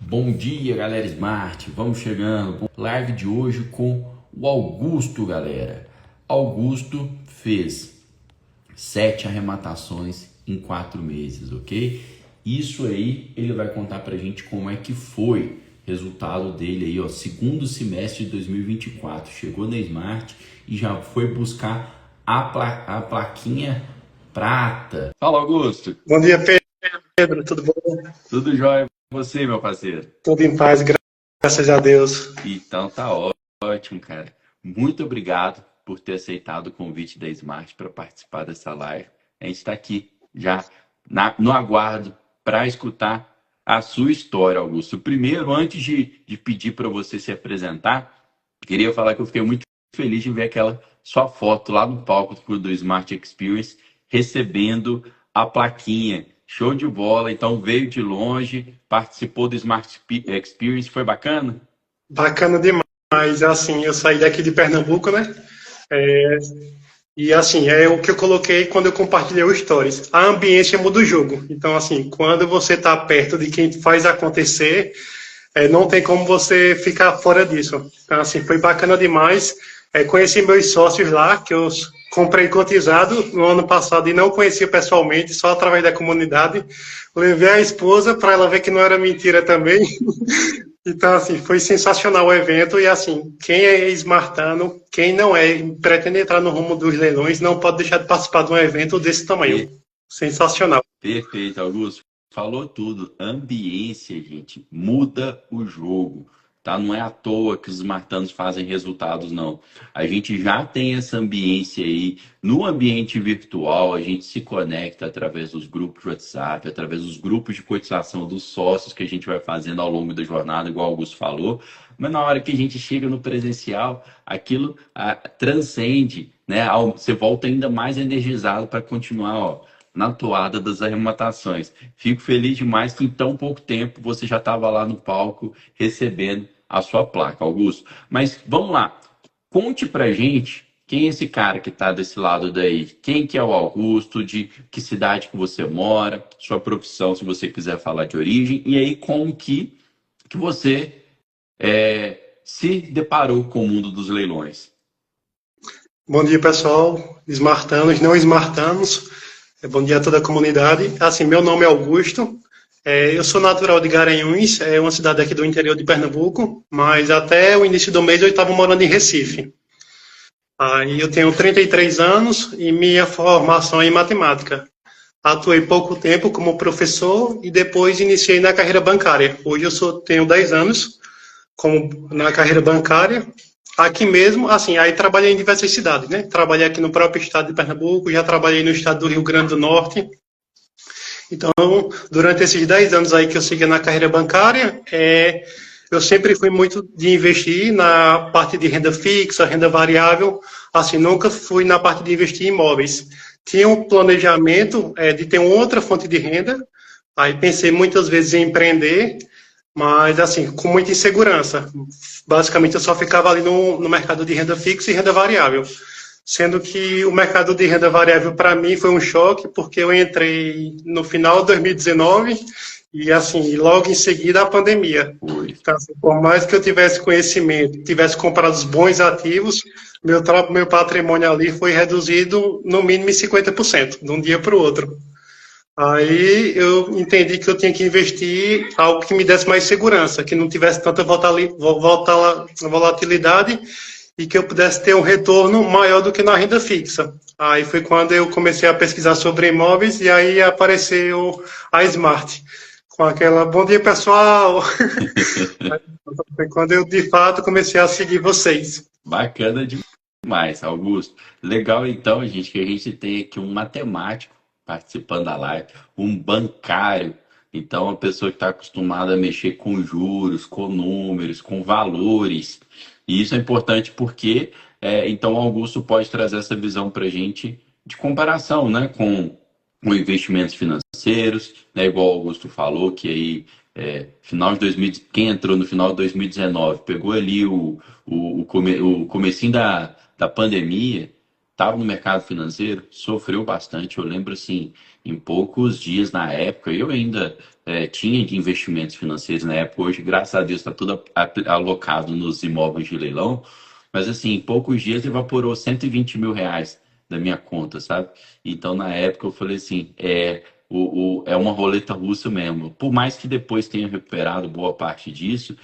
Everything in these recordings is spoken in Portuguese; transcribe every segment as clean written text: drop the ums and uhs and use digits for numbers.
Bom dia, galera Smart. Vamos chegando. Live de hoje com o Augusto, galera. Augusto fez 7 arrematações em 4 meses, ok? Isso aí ele vai contar pra gente como é que foi o resultado dele aí, ó, segundo semestre de 2024. Chegou na Smart e já foi buscar a plaquinha prata. Fala, Augusto. Bom dia, Pedro. Tudo bom? Tudo jóia com você, meu parceiro? Tudo em paz, graças a Deus. Então tá ótimo, cara. Muito obrigado por ter aceitado o convite da Smart para participar dessa live. A gente está aqui já no aguardo para escutar a sua história, Augusto. Primeiro, antes de pedir para você se apresentar, queria falar que eu fiquei muito feliz de ver aquela sua foto lá no palco do Smart Experience recebendo a plaquinha. Show de bola. Então veio de longe, participou do Smart Experience, foi bacana? Bacana demais. Assim, eu saí daqui de Pernambuco, né? E assim, é o que eu coloquei quando eu compartilhei o Stories. A ambiência muda o jogo. Então, assim, quando você está perto de quem faz acontecer, não tem como você ficar fora disso. Então, assim, foi bacana demais. Conheci meus sócios lá, que eu comprei cotizado no ano passado e não conhecia pessoalmente, só através da comunidade. Levei a esposa para ela ver que não era mentira também. Então, assim, foi sensacional o evento. E, assim, quem é esmartano, quem não é, pretende entrar no rumo dos leilões, não pode deixar de participar de um evento desse tamanho. Sensacional. Perfeito, Augusto. Falou tudo. Ambiência, gente, muda o jogo. Tá? Não é à toa que os esmartanos fazem resultados, não. A gente já tem essa ambiência aí no ambiente virtual, a gente se conecta através dos grupos de WhatsApp, através dos grupos de cotização dos sócios que a gente vai fazendo ao longo da jornada, igual o Augusto falou. Mas na hora que a gente chega no presencial, aquilo transcende, né? Você volta ainda mais energizado para continuar, ó, na toada das arrematações. Fico feliz demais que em tão pouco tempo você já estava lá no palco recebendo a sua placa, Augusto. Mas vamos lá, conte pra gente quem é esse cara que está desse lado daí. Quem que é o Augusto, de que cidade que você mora, sua profissão, se você quiser falar de origem, e aí como que você se deparou com o mundo dos leilões. Bom dia, pessoal. Smartanos, não smartanos. Bom dia a toda a comunidade. Assim, meu nome é Augusto. Eu sou natural de Garanhuns, é uma cidade aqui do interior de Pernambuco, mas até o início do mês eu estava morando em Recife. Aí eu tenho 33 anos e minha formação é em matemática. Atuei pouco tempo como professor e depois iniciei na carreira bancária. Hoje tenho 10 anos na carreira bancária. Aqui mesmo, assim, aí trabalhei em diversas cidades, né? Trabalhei aqui no próprio estado de Pernambuco, já trabalhei no estado do Rio Grande do Norte. Então, durante esses 10 anos aí que eu segui na carreira bancária, eu sempre fui muito de investir na parte de renda fixa, renda variável, assim, nunca fui na parte de investir em imóveis. Tinha um planejamento de ter uma outra fonte de renda, aí pensei muitas vezes em empreender, mas assim, com muita insegurança. Basicamente, eu só ficava ali no mercado de renda fixa e renda variável. Sendo que o mercado de renda variável, para mim, foi um choque, porque eu entrei no final de 2019 e, assim, logo em seguida a pandemia. Então, assim, por mais que eu tivesse conhecimento, tivesse comprado os bons ativos, meu patrimônio ali foi reduzido no mínimo em 50%, de um dia para o outro. Aí eu entendi que eu tinha que investir algo que me desse mais segurança, que não tivesse tanta volatilidade e que eu pudesse ter um retorno maior do que na renda fixa. Aí foi quando eu comecei a pesquisar sobre imóveis e aí apareceu a Smart, com aquela bom dia, pessoal. Foi quando eu, de fato, comecei a seguir vocês. Bacana demais, Augusto. Legal, então, gente, que a gente tem aqui um matemático participando da live, um bancário. Então, uma pessoa que está acostumada a mexer com juros, com números, com valores. E isso é importante porque, então, o Augusto pode trazer essa visão para a gente de comparação, né, com investimentos financeiros, né, igual o Augusto falou, que aí, final de 2000, quem entrou no final de 2019, pegou ali o comecinho da pandemia, estava no mercado financeiro, sofreu bastante. Eu lembro, assim, em poucos dias na época, eu ainda tinha de investimentos financeiros na época. Hoje, graças a Deus, está tudo alocado nos imóveis de leilão. Mas assim, em poucos dias evaporou 120 mil reais da minha conta, sabe? Então, na época, eu falei assim, é uma roleta russa mesmo. Por mais que depois tenha recuperado boa parte disso,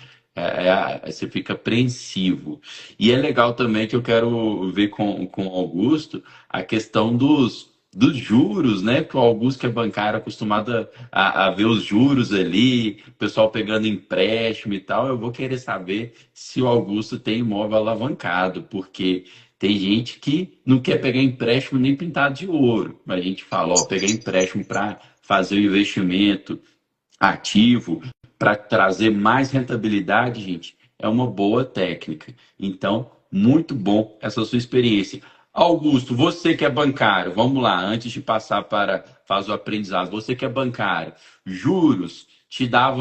você fica apreensivo. E é legal também que eu quero ver com o Augusto a questão dos juros, né? Que o Augusto, que é bancário, acostumado a ver os juros ali, o pessoal pegando empréstimo e tal. Eu vou querer saber se o Augusto tem imóvel alavancado, porque tem gente que não quer pegar empréstimo nem pintado de ouro. Mas a gente fala, ó, pegar empréstimo para fazer o investimento ativo, para trazer mais rentabilidade, gente, é uma boa técnica. Então, muito bom essa sua experiência. Augusto, você que é bancário, vamos lá, antes de passar para fazer o aprendizado, você que é bancário, juros te dá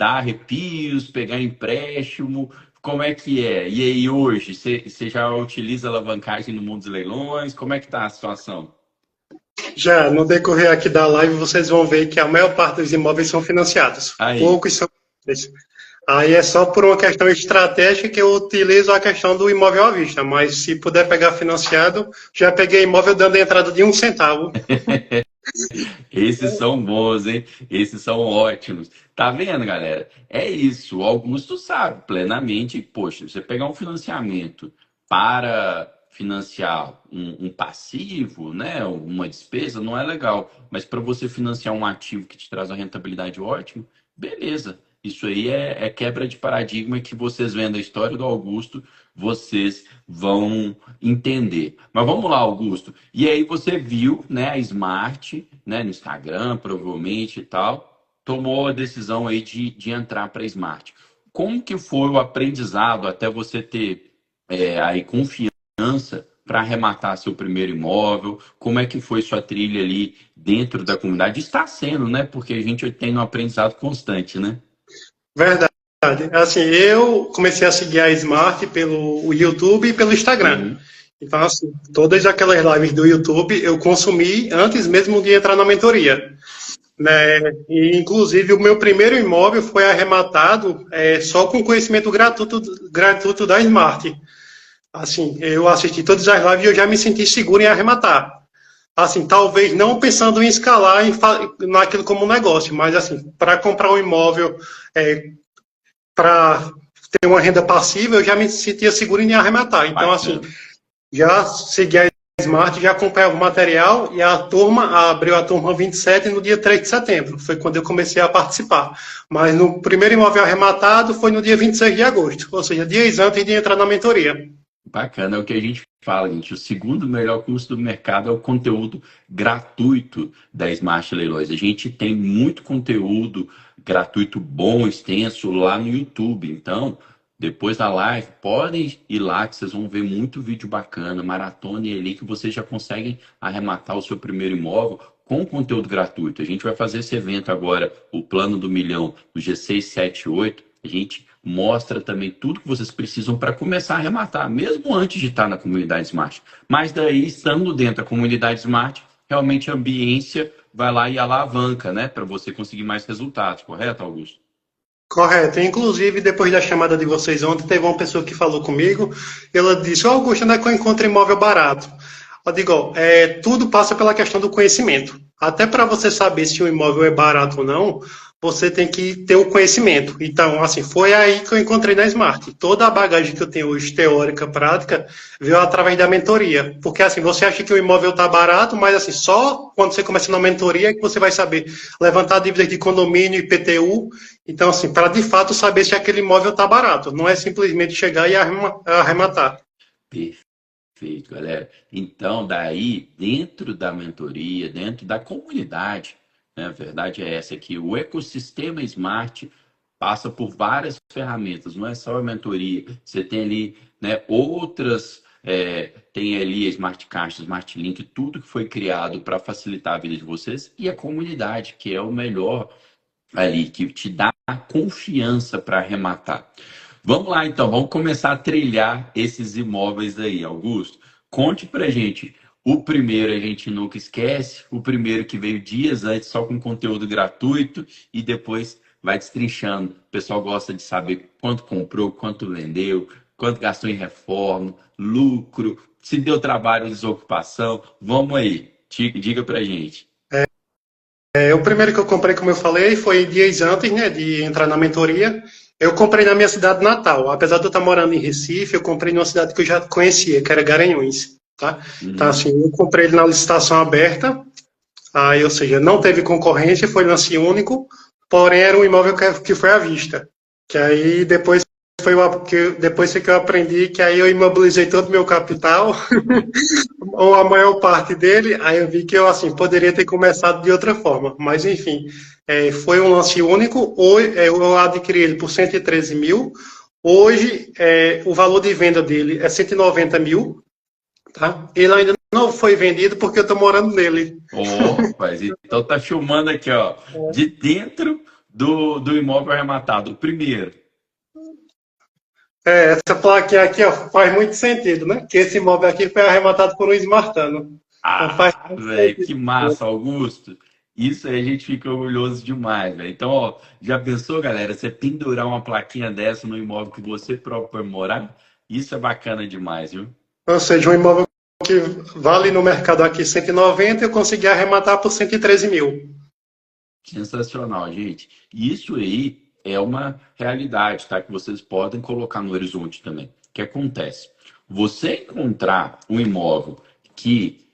arrepios, pegar empréstimo, como é que é? E aí hoje, você já utiliza alavancagem no mundo dos leilões? Como é que está a situação? Já no decorrer aqui da live, vocês vão ver que a maior parte dos imóveis são financiados. Aí, Poucos são. Aí é só por uma questão estratégica que eu utilizo a questão do imóvel à vista, mas se puder pegar financiado, já peguei imóvel dando entrada de 1 centavo. esses são bons, hein? Esses são ótimos. Tá vendo, galera? É isso. O Augusto sabe plenamente. Poxa, você pegar um financiamento para financiar um passivo, né? Uma despesa, não é legal. Mas para você financiar um ativo que te traz uma rentabilidade ótima, beleza. Isso aí é quebra de paradigma que vocês vendo a história do Augusto, vocês vão entender. Mas vamos lá, Augusto. E aí você viu, né, a Smart, né, no Instagram, provavelmente e tal, tomou a decisão aí de entrar para a Smart. Como que foi o aprendizado até você ter aí confiança para arrematar seu primeiro imóvel? Como é que foi sua trilha ali dentro da comunidade? Está sendo, né? Porque a gente tem um aprendizado constante, né? Verdade. Assim, eu comecei a seguir a Smart pelo YouTube e pelo Instagram. Uhum. Então, assim, todas aquelas lives do YouTube eu consumi antes mesmo de entrar na mentoria. Né? E, inclusive, o meu primeiro imóvel foi arrematado só com conhecimento gratuito da Smart. Assim, eu assisti todas as lives e eu já me senti seguro em arrematar. Assim, talvez não pensando em escalar naquilo como um negócio, mas assim, para comprar um imóvel, para ter uma renda passiva, eu já me sentia seguro em arrematar. Então, assim, Bacana. já segui a Smart, já acompanhava o material e a turma abriu a turma 27 no dia 3 de setembro. Foi quando eu comecei a participar. Mas no primeiro imóvel arrematado foi no dia 26 de agosto, ou seja, dias antes de entrar na mentoria. Bacana, é o que a gente fala, gente. O segundo melhor custo do mercado é o conteúdo gratuito da Smart Leilões. A gente tem muito conteúdo gratuito bom, extenso lá no YouTube. Então, depois da live, podem ir lá que vocês vão ver muito vídeo bacana, maratona ali que vocês já conseguem arrematar o seu primeiro imóvel com conteúdo gratuito. A gente vai fazer esse evento agora, o Plano do Milhão, no G6, 7 e 8. A gente mostra também tudo que vocês precisam para começar a arrematar, mesmo antes de estar na comunidade Smart. Mas daí, estando dentro da comunidade Smart, realmente a ambiência vai lá e alavanca, né? Para você conseguir mais resultados, correto, Augusto? Correto. Inclusive, depois da chamada de vocês ontem, teve uma pessoa que falou comigo. Ela disse: Ô, Augusto, onde é que eu encontro imóvel barato? Eu digo: ó, tudo passa pela questão do conhecimento. Até para você saber se o imóvel é barato ou não, você tem que ter o conhecimento. Então, assim, foi aí que eu encontrei na Smart. Toda a bagagem que eu tenho hoje, teórica, prática, veio através da mentoria. Porque, assim, você acha que o imóvel está barato, mas, assim, só quando você começa na mentoria é que você vai saber levantar dívidas de condomínio, IPTU. Então, assim, para de fato saber se aquele imóvel está barato. Não é simplesmente chegar e arrematar. Perfeito, galera. Então, daí, dentro da mentoria, dentro da comunidade, né, a verdade é essa, que o ecossistema Smart passa por várias ferramentas, não é só a mentoria. Você tem ali, né, outras, tem ali a Smart Caixa, Smart Link, tudo que foi criado para facilitar a vida de vocês, e a comunidade, que é o melhor ali, que te dá confiança para arrematar. Vamos lá, então, vamos começar a trilhar esses imóveis aí, Augusto. Conte pra gente O primeiro a gente nunca esquece, o primeiro que veio dias antes só com conteúdo gratuito e depois vai destrinchando. O pessoal gosta de saber quanto comprou, quanto vendeu, quanto gastou em reforma, lucro, se deu trabalho ou desocupação. Vamos aí, diga pra gente. O primeiro que eu comprei, como eu falei, foi dias antes, né, de entrar na mentoria. Eu comprei na minha cidade natal. Apesar de eu estar morando em Recife, eu comprei numa cidade que eu já conhecia, que era Garanhuns, tá? Então, Uhum. assim, eu comprei ele na licitação aberta, aí, ou seja, não teve concorrência, foi lance único, porém era um imóvel que foi à vista. Que aí depois foi que eu aprendi que aí eu imobilizei todo o meu capital, ou a maior parte dele, aí eu vi que eu assim poderia ter começado de outra forma. Mas enfim, foi um lance único. Hoje, eu adquiri ele por 113 mil. Hoje, o valor de venda dele é 190 mil. Tá? Ele ainda não foi vendido porque eu estou morando nele. Ó, rapaz, então tá filmando aqui, ó, de dentro do imóvel arrematado. O primeiro. Essa plaquinha aqui ó, faz muito sentido, né? Que esse imóvel aqui foi arrematado por um esmartano. Então faz Ah, muito velho, que sentido. massa, Augusto. Isso aí a gente fica orgulhoso demais, velho. Então, ó, já pensou, galera, você pendurar uma plaquinha dessa no imóvel que você próprio vai morar? Isso é bacana demais, viu? Ou seja, um imóvel que vale no mercado aqui 190, eu consegui arrematar por 113 mil. Sensacional, gente. Isso aí é uma realidade, tá? Que vocês podem colocar no horizonte também. O que acontece? Você encontrar um imóvel que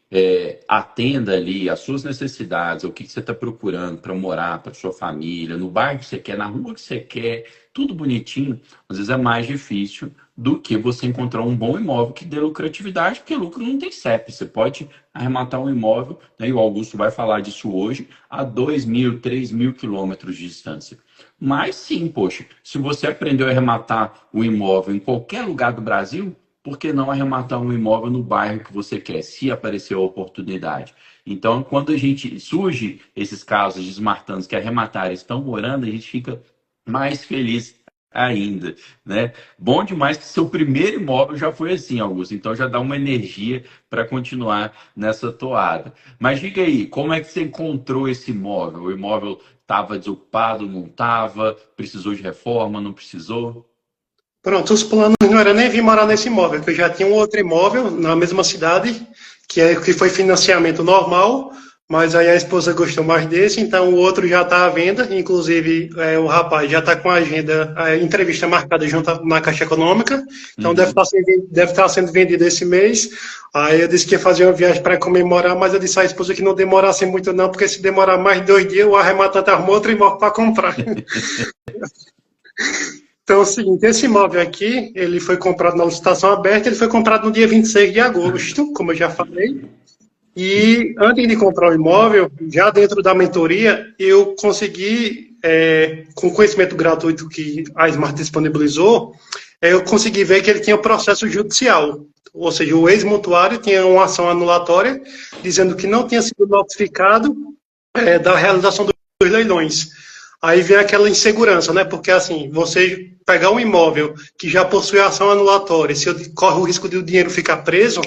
atenda ali às suas necessidades, o que você está procurando para morar, para sua família, no bairro que você quer, na rua que você quer, tudo bonitinho, às vezes é mais difícil do que você encontrar um bom imóvel que dê lucratividade, porque lucro não tem CEP. Você pode arrematar um imóvel, né, e o Augusto vai falar disso hoje, a 2.000, 3.000 quilômetros de distância. Mas sim, poxa, se você aprendeu a arrematar o imóvel em qualquer lugar do Brasil, por que não arrematar um imóvel no bairro que você quer, se aparecer a oportunidade? Então, quando a gente surge esses casos de esmartanos que arremataram e estão morando, a gente fica mais feliz ainda, né? Bom demais que seu primeiro imóvel já foi assim, Augusto. Então já dá uma energia para continuar nessa toada. Mas diga aí, como é que você encontrou esse imóvel? O imóvel estava desocupado, não estava? Precisou de reforma, não precisou? Pronto, os planos não era nem vir morar nesse imóvel, que eu já tinha um outro imóvel na mesma cidade, que foi financiamento normal, mas aí a esposa gostou mais desse, então o outro já está à venda, inclusive o rapaz já está com a agenda, a entrevista marcada junto na Caixa Econômica, então Uhum. deve estar sendo vendido esse mês. Aí eu disse que ia fazer uma viagem para comemorar, mas eu disse à esposa que não demorasse muito não, porque se demorar mais de 2 dias, o arrematante arrumou outro imóvel para comprar. Então é o seguinte, esse imóvel aqui, ele foi comprado na licitação aberta, ele foi comprado no dia 26 de agosto, como eu já falei. E antes de comprar o imóvel, já dentro da mentoria, eu consegui, com o conhecimento gratuito que a Smart disponibilizou, eu consegui ver que ele tinha processo judicial. Ou seja, o ex-mutuário tinha uma ação anulatória dizendo que não tinha sido notificado da realização dos leilões. Aí vem aquela insegurança, né? Porque assim, você pegar um imóvel que já possui ação anulatória, se corre o risco de o dinheiro ficar preso,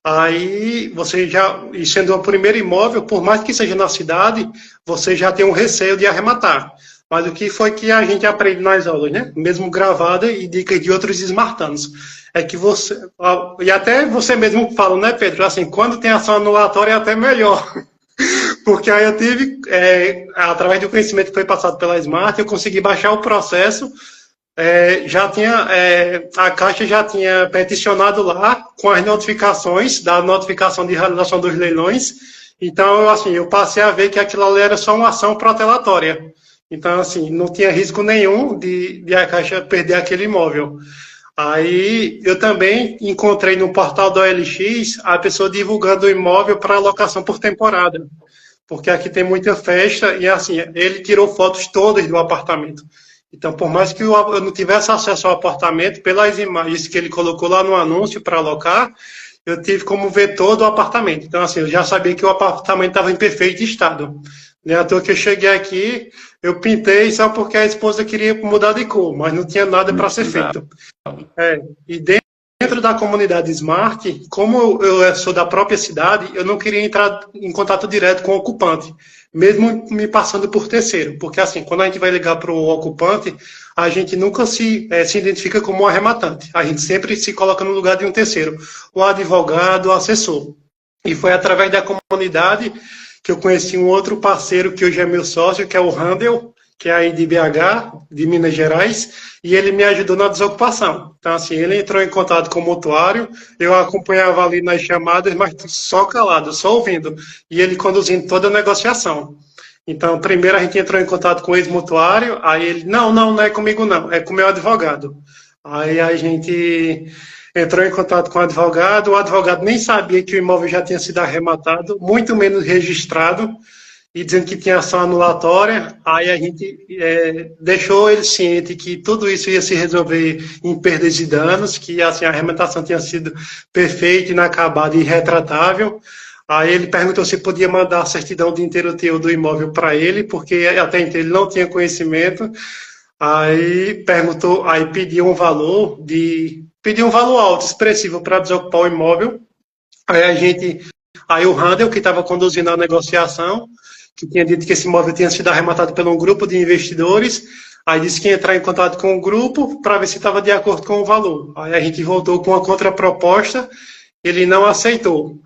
aí você já, e sendo o primeiro imóvel, por mais que seja na cidade, você já tem um receio de arrematar. Mas o que foi que a gente aprende nas aulas, né? Mesmo gravada e dicas de outros esmartanos. É que você, e até você mesmo fala, né, Pedro? Assim, quando tem ação anulatória é até melhor. Porque aí eu tive, através do conhecimento que foi passado pela Smart, eu consegui baixar o processo. Já tinha, a Caixa já tinha peticionado lá com as notificações da notificação de realização dos leilões. Então, assim, eu passei a ver que aquilo ali era só uma ação protelatória. Então, assim, não tinha risco nenhum de a Caixa perder aquele imóvel. Aí eu também encontrei no portal da OLX a pessoa divulgando o imóvel para locação por temporada, porque aqui tem muita festa e assim, ele tirou fotos todas do apartamento. Então, por mais que eu não tivesse acesso ao apartamento, pelas imagens que ele colocou lá no anúncio para alocar, eu tive como ver todo o apartamento. Então, assim, eu já sabia que o apartamento estava em perfeito estado. Né? À toa que eu cheguei aqui, eu pintei só porque a esposa queria mudar de cor, mas não tinha nada Não para ser precisava. feito. E dentro dentro da comunidade Smart, como eu sou da própria cidade, eu não queria entrar em contato direto com o ocupante, mesmo me passando por terceiro, porque assim, quando a gente vai ligar para o ocupante, a gente nunca se identifica como um arrematante, a gente sempre se coloca no lugar de um terceiro, o advogado, o assessor. E foi através da comunidade que eu conheci um outro parceiro que hoje é meu sócio, que é o Handel, que é aí de BH, de Minas Gerais, e ele me ajudou na desocupação. Então, assim, ele entrou em contato com o mutuário, eu acompanhava ali nas chamadas, mas só calado, só ouvindo, e ele conduzindo toda a negociação. Então, primeiro a gente entrou em contato com o ex-mutuário, aí ele, não é comigo não, é com o meu advogado. Aí a gente entrou em contato com o advogado nem sabia que o imóvel já tinha sido arrematado, muito menos registrado, e dizendo que tinha ação anulatória, aí a gente deixou ele ciente que tudo isso ia se resolver em perdas de danos, que assim, a arrematação tinha sido perfeita, inacabada e retratável. Aí ele perguntou se podia mandar a certidão de inteiro do imóvel para ele, porque até então ele não tinha conhecimento. Aí perguntou, aí pediu um valor alto, expressivo, para desocupar o imóvel. Aí o Handel, que estava conduzindo a negociação, que tinha dito que esse imóvel tinha sido arrematado por um grupo de investidores, aí disse que ia entrar em contato com o grupo para ver se estava de acordo com o valor. Aí a gente voltou com a contraproposta, ele não aceitou.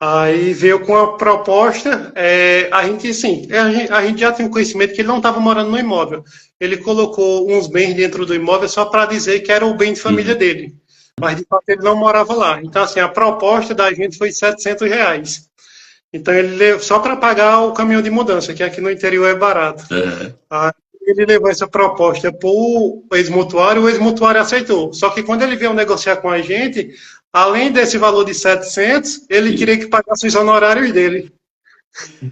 Aí veio com a proposta, a gente já tem o conhecimento que ele não estava morando no imóvel. Ele colocou uns bens dentro do imóvel só para dizer que era o bem de família dele. Mas de fato ele não morava lá. Então, assim, a proposta da gente foi R$ 700. Então ele levou só para pagar o caminhão de mudança, que aqui no interior é barato. Aí ele levou essa proposta para o ex-mutuário aceitou. Só que quando ele veio negociar com a gente, além desse valor de 700, ele queria que pagasse os honorários dele.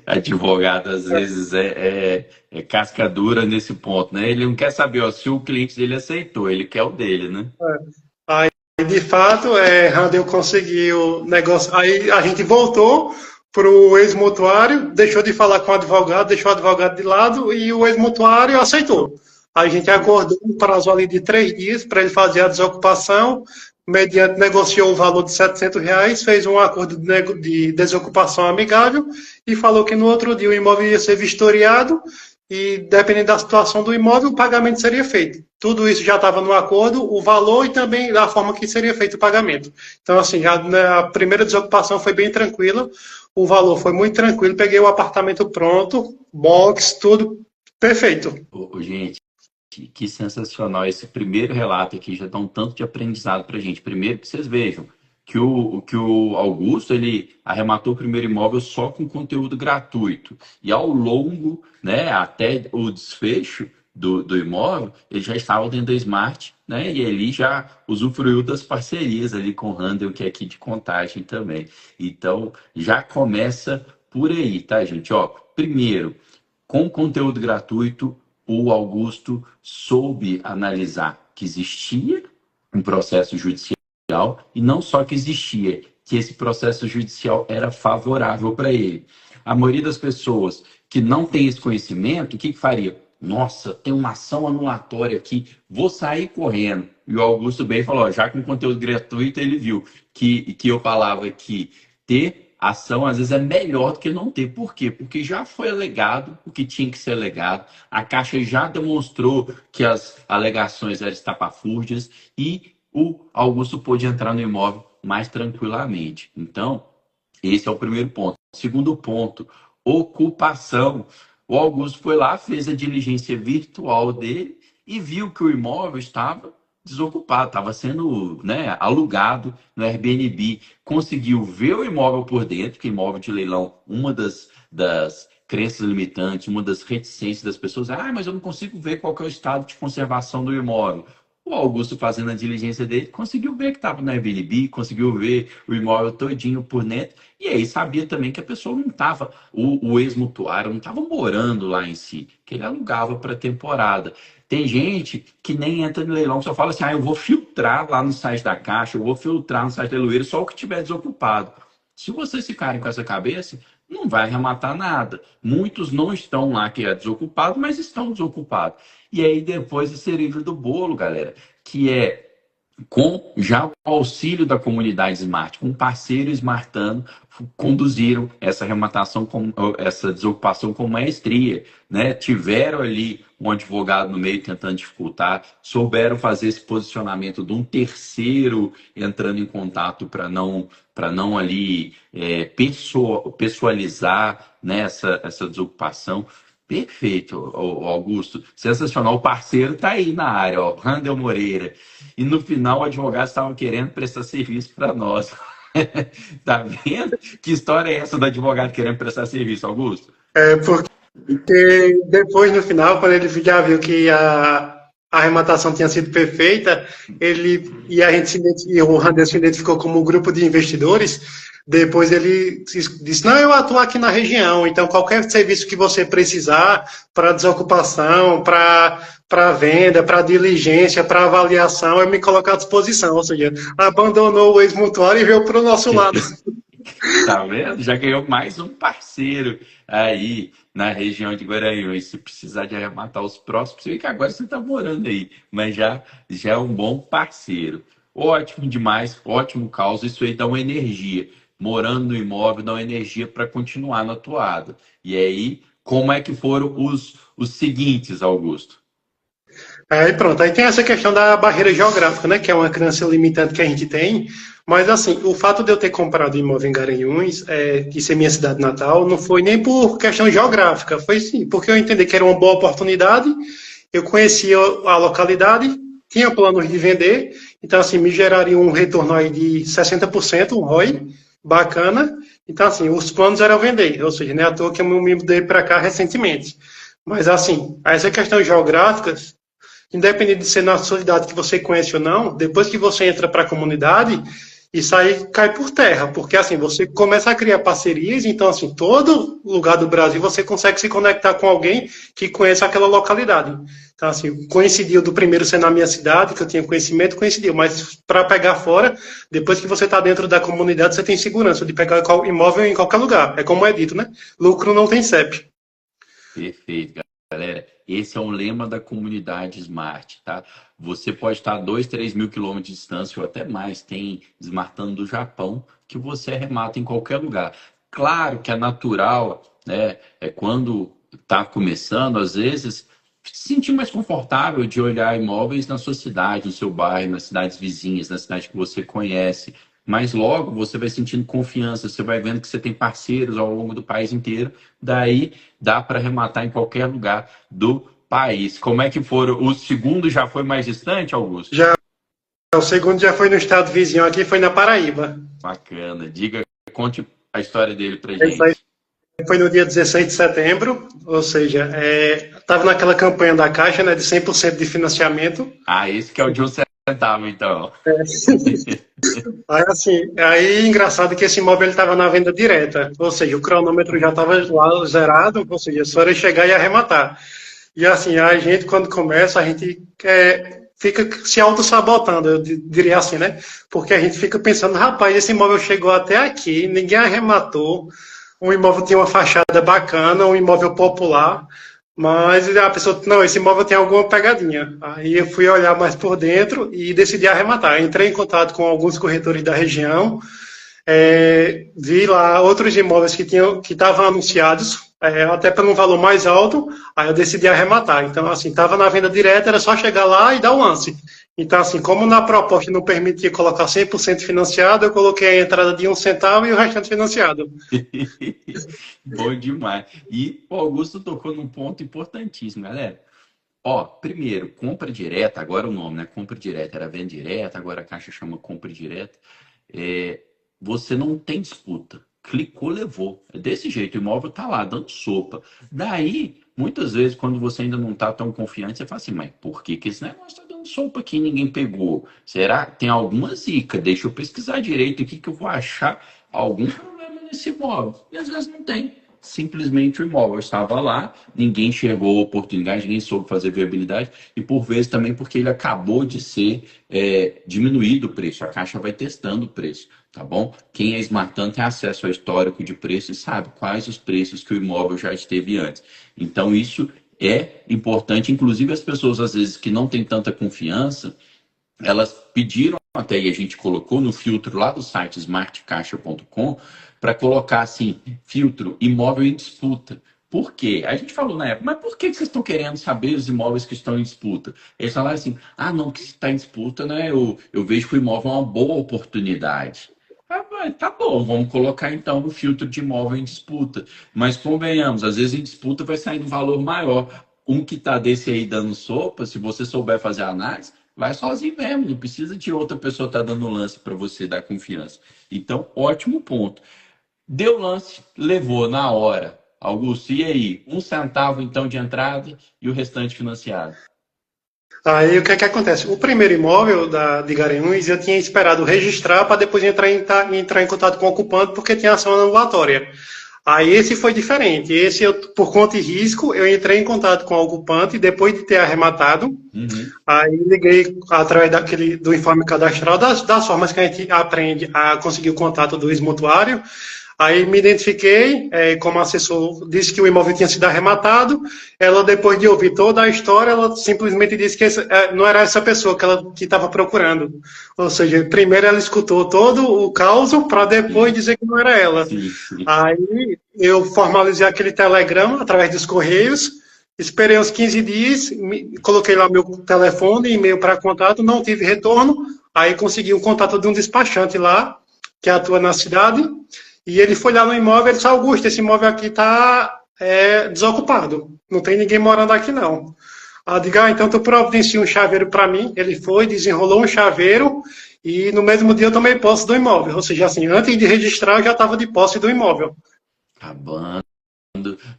Advogado, às vezes, é casca dura nesse ponto, né? Ele não quer saber ó, se o cliente dele aceitou, ele quer o dele, né? Aí, de fato, Randall conseguiu negócio. Aí a gente voltou para o ex-mutuário, deixou de falar com o advogado, deixou o advogado de lado e o ex-mutuário aceitou. Aí a gente acordou um prazo ali de 3 dias para ele fazer a desocupação, mediante negociou o valor de R$ 700, fez um acordo de desocupação amigável e falou que no outro dia o imóvel ia ser vistoriado e, dependendo da situação do imóvel, o pagamento seria feito. Tudo isso já estava no acordo, o valor e também a forma que seria feito o pagamento. Então, assim, a primeira desocupação foi bem tranquila, o valor foi muito tranquilo, peguei o apartamento pronto, box, tudo perfeito. Gente, que sensacional. Esse primeiro relato aqui já dá um tanto de aprendizado para a gente. Primeiro, que vocês vejam que o Augusto ele arrematou o primeiro imóvel só com conteúdo gratuito. E ao longo, né, até o desfecho do imóvel, ele já estava dentro da Smart, né, e ele já usufruiu das parcerias ali com o Handel, que é aqui de Contagem também. Então, já começa por aí, tá, gente? Ó, primeiro, com conteúdo gratuito, o Augusto soube analisar que existia um processo judicial e não só que existia, que esse processo judicial era favorável para ele. A maioria das pessoas que não tem esse conhecimento, o que faria? Nossa, tem uma ação anulatória aqui, vou sair correndo. E o Augusto bem falou, ó, já com conteúdo gratuito, ele viu que eu falava que ter ação às vezes é melhor do que não ter. Por quê? Porque já foi alegado o que tinha que ser alegado, a Caixa já demonstrou que as alegações eram estapafúrdias e o Augusto pôde entrar no imóvel mais tranquilamente. Então, esse é o primeiro ponto. Segundo ponto, ocupação. O Augusto foi lá, fez a diligência virtual dele e viu que o imóvel estava desocupado, estava sendo, né, alugado no Airbnb. Conseguiu ver o imóvel por dentro, que imóvel de leilão, uma das crenças limitantes, uma das reticências das pessoas, mas eu não consigo ver qual que é o estado de conservação do imóvel. O Augusto, fazendo a diligência dele, conseguiu ver que estava no Airbnb, conseguiu ver o imóvel todinho por dentro, e aí sabia também que a pessoa não estava, o ex-mutuário não estava morando lá em si, que ele alugava para temporada. Tem gente que nem entra no leilão, só fala assim, eu vou filtrar lá no site da Caixa, eu vou filtrar no site da Leiloeiro só o que tiver desocupado. Se vocês ficarem com essa cabeça, não vai arrematar nada. Muitos não estão lá que é desocupado, mas estão desocupados. E aí depois a cereja do bolo, galera, que é com já o auxílio da comunidade Smart, com um parceiro smartano, conduziram essa arrematação, essa desocupação com maestria, né? Tiveram ali um advogado no meio tentando dificultar, souberam fazer esse posicionamento de um terceiro entrando em contato para não ali pessoalizar, né, essa desocupação. Perfeito, Augusto. Sensacional. O parceiro está aí na área, ó, Randel Moreira. E no final o advogado estava querendo prestar serviço para nós. Tá vendo? Que história é essa do advogado querendo prestar serviço, Augusto? Porque depois, no final, quando ele já viu que a arrematação tinha sido perfeita, e o Randel se identificou como um grupo de investidores. Depois ele disse: não, eu atuo aqui na região, então qualquer serviço que você precisar para desocupação, para venda, para diligência, para avaliação, eu me coloco à disposição. Ou seja, abandonou o ex-mutuário e veio para o nosso lado. Tá vendo? Já ganhou mais um parceiro aí na região de Guaranhões. Se precisar de arrematar os próximos, você vê que agora você está morando aí, mas já é um bom parceiro. Ótimo demais, ótimo caos. Isso aí dá uma energia. Morando no imóvel, dá uma energia para continuar na toada. E aí, como é que foram os seguintes, Augusto? Aí pronto, aí tem essa questão da barreira geográfica, né? Que é uma crença limitante que a gente tem. Mas assim, o fato de eu ter comprado imóvel em Garanhuns, de ser minha cidade natal, não foi nem por questão geográfica, foi sim, porque eu entendi que era uma boa oportunidade, eu conhecia a localidade, tinha planos de vender, então assim, me geraria um retorno aí de 60%, um ROI, bacana. Então assim, os planos eram vender, ou seja, não é à toa que eu me mudei para cá recentemente. Mas assim, essa questão geográfica, independente de ser na sua cidade que você conhece ou não, depois que você entra para a comunidade, isso aí cai por terra, porque assim, você começa a criar parcerias, então assim, todo lugar do Brasil você consegue se conectar com alguém que conheça aquela localidade. Então assim, coincidiu do primeiro ser na minha cidade, que eu tinha conhecimento, coincidiu, mas para pegar fora, depois que você está dentro da comunidade, você tem segurança de pegar imóvel em qualquer lugar. É como é dito, né? Lucro não tem CEP. Perfeito, galera. Esse é um lema da comunidade Smart, tá? Você pode estar a 2, 3 mil quilômetros de distância ou até mais. Tem Smartando do Japão que você arremata em qualquer lugar. Claro que é natural, né? É quando está começando, às vezes, se sentir mais confortável de olhar imóveis na sua cidade, no seu bairro, nas cidades vizinhas, na cidade que você conhece. Mas logo você vai sentindo confiança, você vai vendo que você tem parceiros ao longo do país inteiro, daí dá para arrematar em qualquer lugar do país. Como é que foram? O segundo já foi mais distante, Augusto? Já, o segundo já foi no estado vizinho aqui, foi na Paraíba. Bacana. Diga, conte a história dele pra Isso aí gente. foi no dia 16 de setembro, ou seja, estava naquela campanha da Caixa, né, de 100% de financiamento. Ah, esse que é o de um centavo, então. Aí, assim, aí engraçado que esse imóvel estava na venda direta, ou seja, o cronômetro já estava lá zerado, ou seja, só era chegar e arrematar. E assim, a gente, quando começa, a gente fica se auto-sabotando, eu diria assim, né? Porque a gente fica pensando, rapaz, esse imóvel chegou até aqui, ninguém arrematou, o imóvel tinha uma fachada bacana, um imóvel popular, mas a pessoa, não, esse imóvel tem alguma pegadinha. Aí eu fui olhar mais por dentro e decidi arrematar. Entrei em contato com alguns corretores da região, vi lá outros imóveis que estavam anunciados, até para um valor mais alto, aí eu decidi arrematar. Então, assim, estava na venda direta, era só chegar lá e dar o lance. Então, assim, como na proposta não permitia colocar 100% financiado, eu coloquei a entrada de 1 centavo e o restante financiado. Bom demais. E o Augusto tocou num ponto importantíssimo, galera. Ó, primeiro, compra direta, agora o nome, né? Compra direta, era venda direta, agora a Caixa chama compra direta. Você não tem disputa. Clicou, levou. É desse jeito, o imóvel tá lá, dando sopa. Daí, muitas vezes, quando você ainda não tá tão confiante, você fala assim, mas por que esse negócio tá dando sopa aqui e ninguém pegou? Será que tem alguma zica? Deixa eu pesquisar direito aqui que eu vou achar algum problema nesse imóvel. E às vezes não tem. Simplesmente o imóvel estava lá, ninguém enxergou a oportunidade, ninguém soube fazer viabilidade, e por vezes também porque ele acabou de ser diminuído o preço. A Caixa vai testando o preço, tá bom? Quem é Smartando tem acesso ao histórico de preço e sabe quais os preços que o imóvel já esteve antes. Então isso é importante, inclusive as pessoas às vezes que não têm tanta confiança, elas pediram até, e a gente colocou no filtro lá do site smartcaixa.com, para colocar assim, filtro imóvel em disputa. Por quê? A gente falou na época, mas por que vocês estão querendo saber os imóveis que estão em disputa? Eles falaram assim, ah, não, que se está em disputa, né? Eu vejo que o imóvel é uma boa oportunidade. Ah, tá bom, vamos colocar então no filtro de imóvel em disputa. Mas convenhamos, às vezes em disputa vai sair um valor maior. Um que tá desse aí dando sopa, se você souber fazer a análise, vai sozinho mesmo, não precisa de outra pessoa estar dando lance para você dar confiança. Então, ótimo ponto. Deu lance, levou na hora. Augusto, e aí? 1 centavo então de entrada e o restante financiado. Aí o que é que acontece? O primeiro imóvel de Garanhuns eu tinha esperado registrar para depois entrar em contato com o ocupante porque tinha ação anulatória. Aí esse foi diferente. Esse, por conta e risco, eu entrei em contato com o ocupante depois de ter arrematado. Uhum. Aí liguei através do informe cadastral, das formas que a gente aprende a conseguir o contato do ex-mutuário. Aí me identifiquei, como assessor, disse que o imóvel tinha sido arrematado. Ela, depois de ouvir toda a história, ela simplesmente disse que não era essa pessoa que estava procurando. Ou seja, primeiro ela escutou todo o caos para depois dizer que não era ela. Sim, sim. Aí eu formalizei aquele telegrama através dos Correios, esperei uns 15 dias, coloquei lá meu telefone, e-mail para contato, não tive retorno. Aí consegui um contato de um despachante lá, que atua na cidade. E ele foi lá no imóvel e disse, Augusto, esse imóvel aqui está desocupado. Não tem ninguém morando aqui, não. Eu digo, então tu providencia um chaveiro para mim. Ele foi, desenrolou um chaveiro e no mesmo dia eu tomei posse do imóvel. Ou seja, assim, antes de registrar eu já estava de posse do imóvel. Acabando.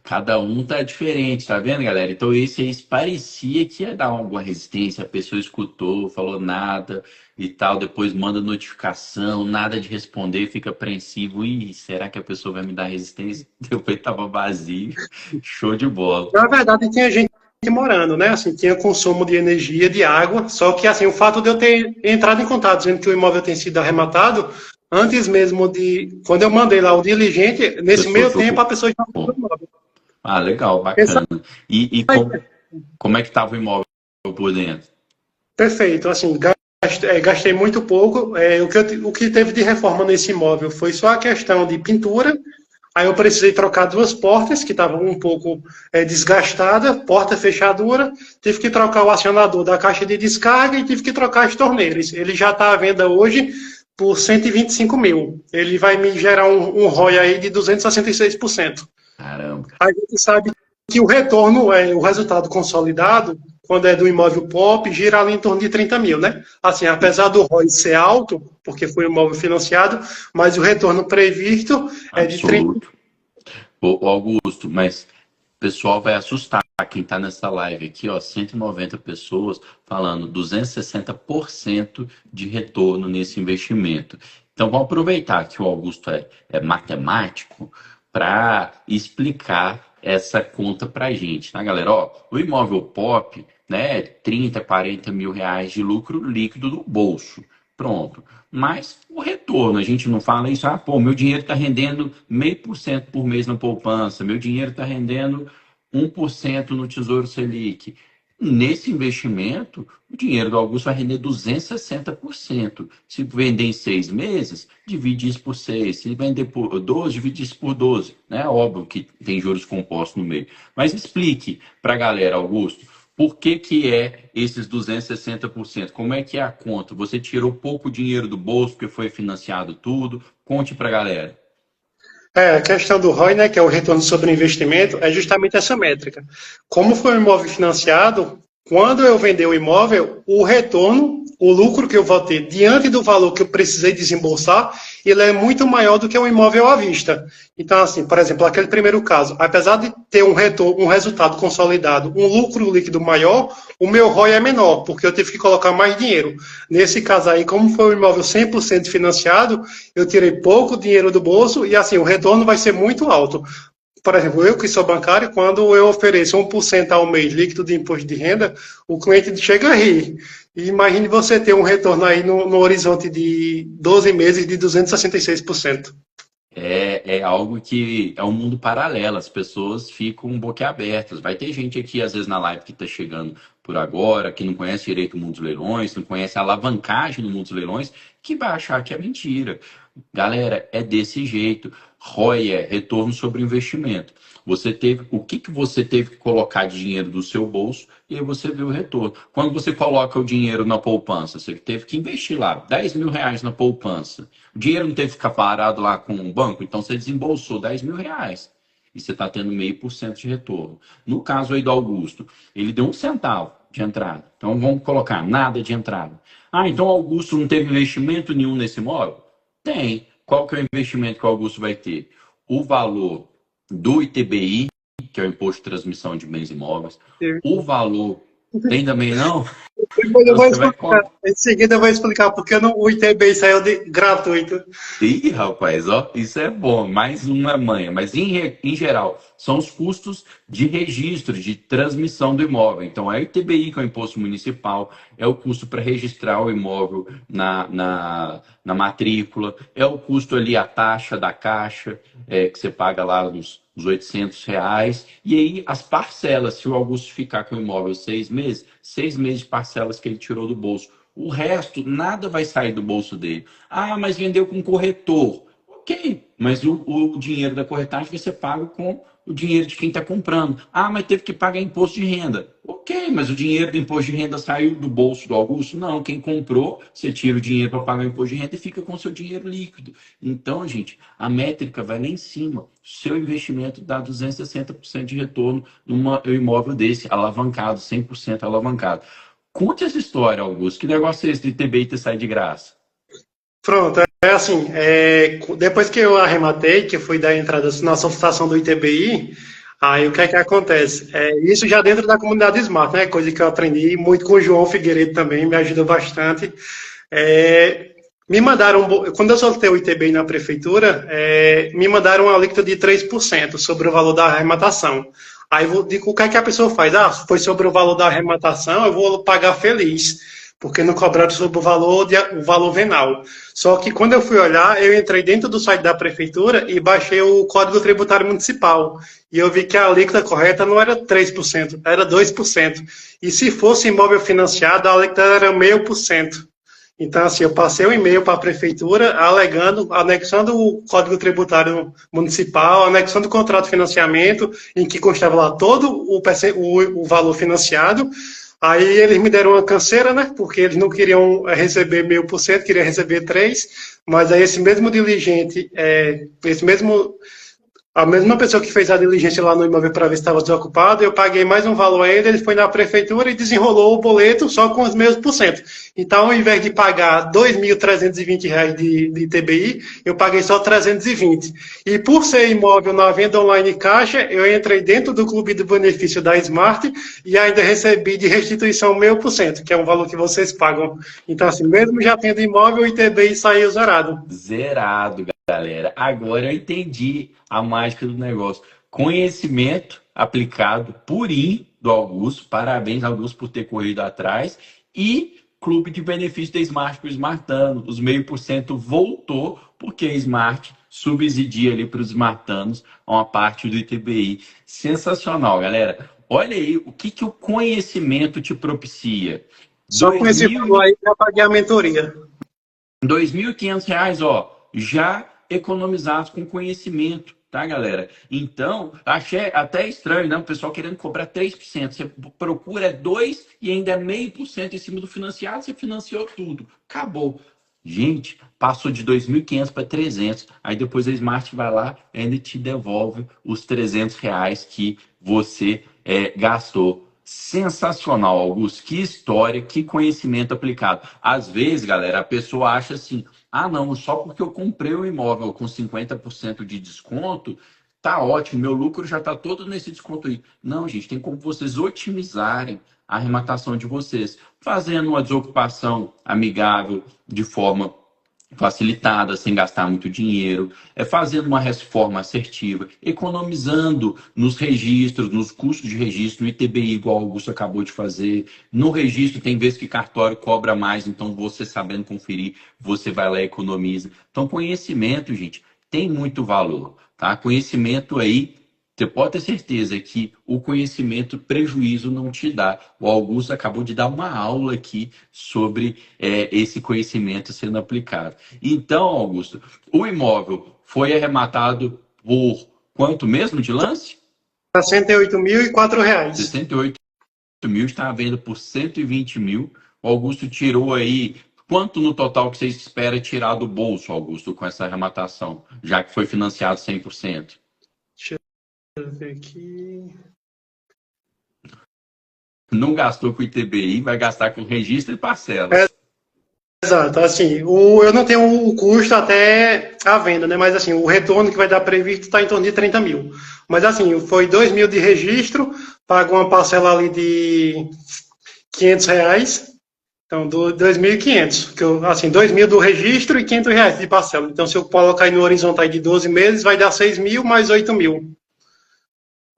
Cada um tá diferente, tá vendo, galera? Então esse aí parecia que ia dar alguma resistência, a pessoa escutou, falou nada e tal, depois manda notificação, nada de responder, fica apreensivo. Ih, será que a pessoa vai me dar resistência? Depois tava vazio, show de bola. Na verdade, tinha gente morando, né? Assim, tinha consumo de energia, de água. Só que, assim, o fato de eu ter entrado em contato dizendo que o imóvel tem sido arrematado, antes mesmo de. Quando eu mandei lá o diligente, A nesse pessoa meio se tempo a ocupou. pessoa já comprou o imóvel. Ah, legal, Essa- bacana. E como é que tava o imóvel por dentro? Perfeito. Assim, gastei muito pouco. O que teve de reforma nesse imóvel foi só a questão de pintura. Aí eu precisei trocar duas portas que estavam um pouco desgastadas, porta fechadura. Tive que trocar o acionador da caixa de descarga e tive que trocar as torneiras. Ele já está à venda hoje por 125 mil. Ele vai me gerar um ROI aí de 266%. Caramba. A gente sabe que o retorno, o resultado consolidado, quando é do imóvel POP, gira ali em torno de 30 mil, né? Assim, apesar do ROI ser alto, porque foi um imóvel financiado, mas o retorno previsto é de 30. Absoluto. Ô, Augusto, mas o pessoal vai assustar quem está nessa live aqui, ó, 190 pessoas falando 260% de retorno nesse investimento. Então vamos aproveitar que o Augusto é matemático para explicar essa conta para a gente, tá, galera? Ó, o imóvel POP, né, 30, 40 mil reais de lucro líquido no bolso. Pronto. Mas o retorno, a gente não fala isso, pô, meu dinheiro está rendendo 0,5% por mês na poupança, meu dinheiro está rendendo 1% no Tesouro Selic. Nesse investimento, o dinheiro do Augusto vai render 260%. Se vender em 6 meses, divide isso por 6. Se vender por 12, divide isso por 12. Né? Óbvio que tem juros compostos no meio. Mas explique para a galera, Augusto, por que que é esses 260%? Como é que é a conta? Você tirou pouco dinheiro do bolso porque foi financiado tudo? Conte para a galera. A questão do ROI, né, que é o retorno sobre o investimento, é justamente essa métrica. Como foi um imóvel financiado, quando eu vender o imóvel, o retorno, o lucro que eu vou ter diante do valor que eu precisei desembolsar, ele é muito maior do que um imóvel à vista. Então, assim, por exemplo, aquele primeiro caso, apesar de ter um retorno, um resultado consolidado, um lucro líquido maior, o meu ROI é menor, porque eu tive que colocar mais dinheiro. Nesse caso aí, como foi um imóvel 100% financiado, eu tirei pouco dinheiro do bolso e, assim, o retorno vai ser muito alto. Por exemplo, eu que sou bancário, quando eu ofereço 1% ao mês líquido de imposto de renda, o cliente chega a rir. E imagine você ter um retorno aí no horizonte de 12 meses de 266%. É algo que é um mundo paralelo, as pessoas ficam boquiabertas. Vai ter gente aqui, às vezes, na live que está chegando por agora, que não conhece direito o mundo dos leilões, não conhece a alavancagem do mundo dos leilões, que vai achar que é mentira. Galera, é desse jeito. ROI é retorno sobre investimento. Você teve, o que, que você teve que colocar de dinheiro do seu bolso e aí você vê o retorno. Quando você coloca o dinheiro na poupança, você teve que investir lá R$ 10.000 na poupança. O dinheiro não teve que ficar parado lá com um banco, então você desembolsou R$ 10.000 e você está tendo 0,5% de retorno. No caso aí do Augusto, ele deu 1 centavo de entrada. Então vamos colocar nada de entrada. Ah, então o Augusto não teve investimento nenhum nesse imóvel? Tem. Qual que é o investimento que o Augusto vai ter? O valor do ITBI, que é o Imposto de Transmissão de Bens Imóveis. O valor... Tem também não? Depois eu vou explicar. Em seguida eu vou explicar porque o ITBI saiu gratuito. Ih, rapaz, ó, isso é bom, mais uma manha. Mas em geral, são os custos de registro, de transmissão do imóvel. Então, é o ITBI, que é o imposto municipal, é o custo para registrar o imóvel na matrícula, é o custo ali, a taxa da Caixa, que você paga lá os R$ 800. E aí, as parcelas, se o Augusto ficar com o imóvel 6 meses, 6 meses de parcelas que ele tirou do bolso. O resto, nada vai sair do bolso dele. Ah, mas vendeu com corretor. Ok, mas o dinheiro da corretagem você paga com o dinheiro de quem está comprando. Ah, mas teve que pagar imposto de renda. Ok, mas o dinheiro do imposto de renda saiu do bolso do Augusto? Não, quem comprou, você tira o dinheiro para pagar o imposto de renda e fica com o seu dinheiro líquido. Então, gente, a métrica vai lá em cima. Seu investimento dá 260% de retorno num imóvel desse, alavancado, 100% alavancado. Conte essa história, Augusto. Que negócio é esse de TBI ter saído de graça? Pronto, é assim, depois que eu arrematei, que fui dar entrada na solicitação do ITBI, aí o que é que acontece? Isso já dentro da comunidade Smart, né? Coisa que eu aprendi muito com o João Figueiredo também, me ajuda bastante. Me mandaram, quando eu solicitei o ITBI na prefeitura, me mandaram uma alíquota de 3% sobre o valor da arrematação. Aí o que é que a pessoa faz? Ah, foi sobre o valor da arrematação, eu vou pagar feliz, porque não cobraram sobre o valor venal. Só que quando eu fui olhar, eu entrei dentro do site da prefeitura e baixei o Código Tributário Municipal. E eu vi que a alíquota correta não era 3%, era 2%. E se fosse imóvel financiado, a alíquota era 0,5%. Então, assim, eu passei um e-mail para a prefeitura alegando, anexando o Código Tributário Municipal, anexando o contrato de financiamento, em que constava lá todo o valor financiado. Aí eles me deram uma canseira, né? Porque eles não queriam receber 0,5%, queriam receber 3%. Mas aí esse mesmo diligente, a mesma pessoa que fez a diligência lá no imóvel para ver se estava desocupado, eu paguei mais um valor ainda, ele foi na prefeitura e desenrolou o boleto só com os mesmos porcentos. Então, ao invés de pagar R$ 2.320 de ITBI, eu paguei só 320. E por ser imóvel na venda online Caixa, eu entrei dentro do clube do benefício da Smart e ainda recebi de restituição 0,5%, que é um valor que vocês pagam. Então, assim, mesmo já tendo imóvel, o ITBI saiu zerado. Zerado, galera. Agora eu entendi a mágica do negócio. Conhecimento aplicado purinho do Augusto. Parabéns, Augusto, por ter corrido atrás. E clube de benefício da Smart para o Smartano. Os 0,5% voltou porque a Smart subsidia ali para os Smartanos uma parte do ITBI. Sensacional, galera. Olha aí o que o conhecimento te propicia. Só com esse valor aí já paguei a mentoria. R$ 2.500, ó, já economizados com conhecimento, tá, galera? Então, achei até estranho, né? O pessoal querendo cobrar 3%. Você procura 2% e ainda é 0,5% em cima do financiado, você financiou tudo. Acabou. Gente, passou de 2.500 para 300. Aí depois a Smart vai lá e ainda te devolve os R$ 300 que você gastou. Sensacional, Augusto. Que história, que conhecimento aplicado. Às vezes, galera, a pessoa acha assim: ah, não, só porque eu comprei o imóvel com 50% de desconto, tá ótimo, meu lucro já tá todo nesse desconto aí. Não, gente, tem como vocês otimizarem a arrematação de vocês, fazendo uma desocupação amigável de forma facilitada, sem gastar muito dinheiro, fazendo uma reforma assertiva, economizando nos registros, nos custos de registro, no ITBI, igual o Augusto acabou de fazer. No registro, tem vezes que cartório cobra mais, então você sabendo conferir, você vai lá e economiza. Então, conhecimento, gente, tem muito valor, tá? Conhecimento aí Você pode ter certeza que o conhecimento prejuízo não te dá. O Augusto acabou de dar uma aula aqui sobre esse conhecimento sendo aplicado. Então, Augusto, o imóvel foi arrematado por quanto mesmo de lance? R$ 68.004. 68 mil, está à venda por 120 mil. O Augusto tirou aí. Quanto no total que você espera tirar do bolso, Augusto, com essa arrematação, já que foi financiado 100%? Deixa eu ver aqui. Não gastou com ITBI, vai gastar com registro e parcelas. Exato, assim, eu não tenho o custo até a venda, né? Mas assim, o retorno que vai dar previsto está em torno de 30 mil. Mas assim, foi 2 mil de registro, pago uma parcela ali de R$ 500, então 2.500, que eu, assim, 2 mil do registro e R$ 500 de parcela. Então, se eu colocar aí no horizonte aí de 12 meses, vai dar 6 mil mais 8 mil.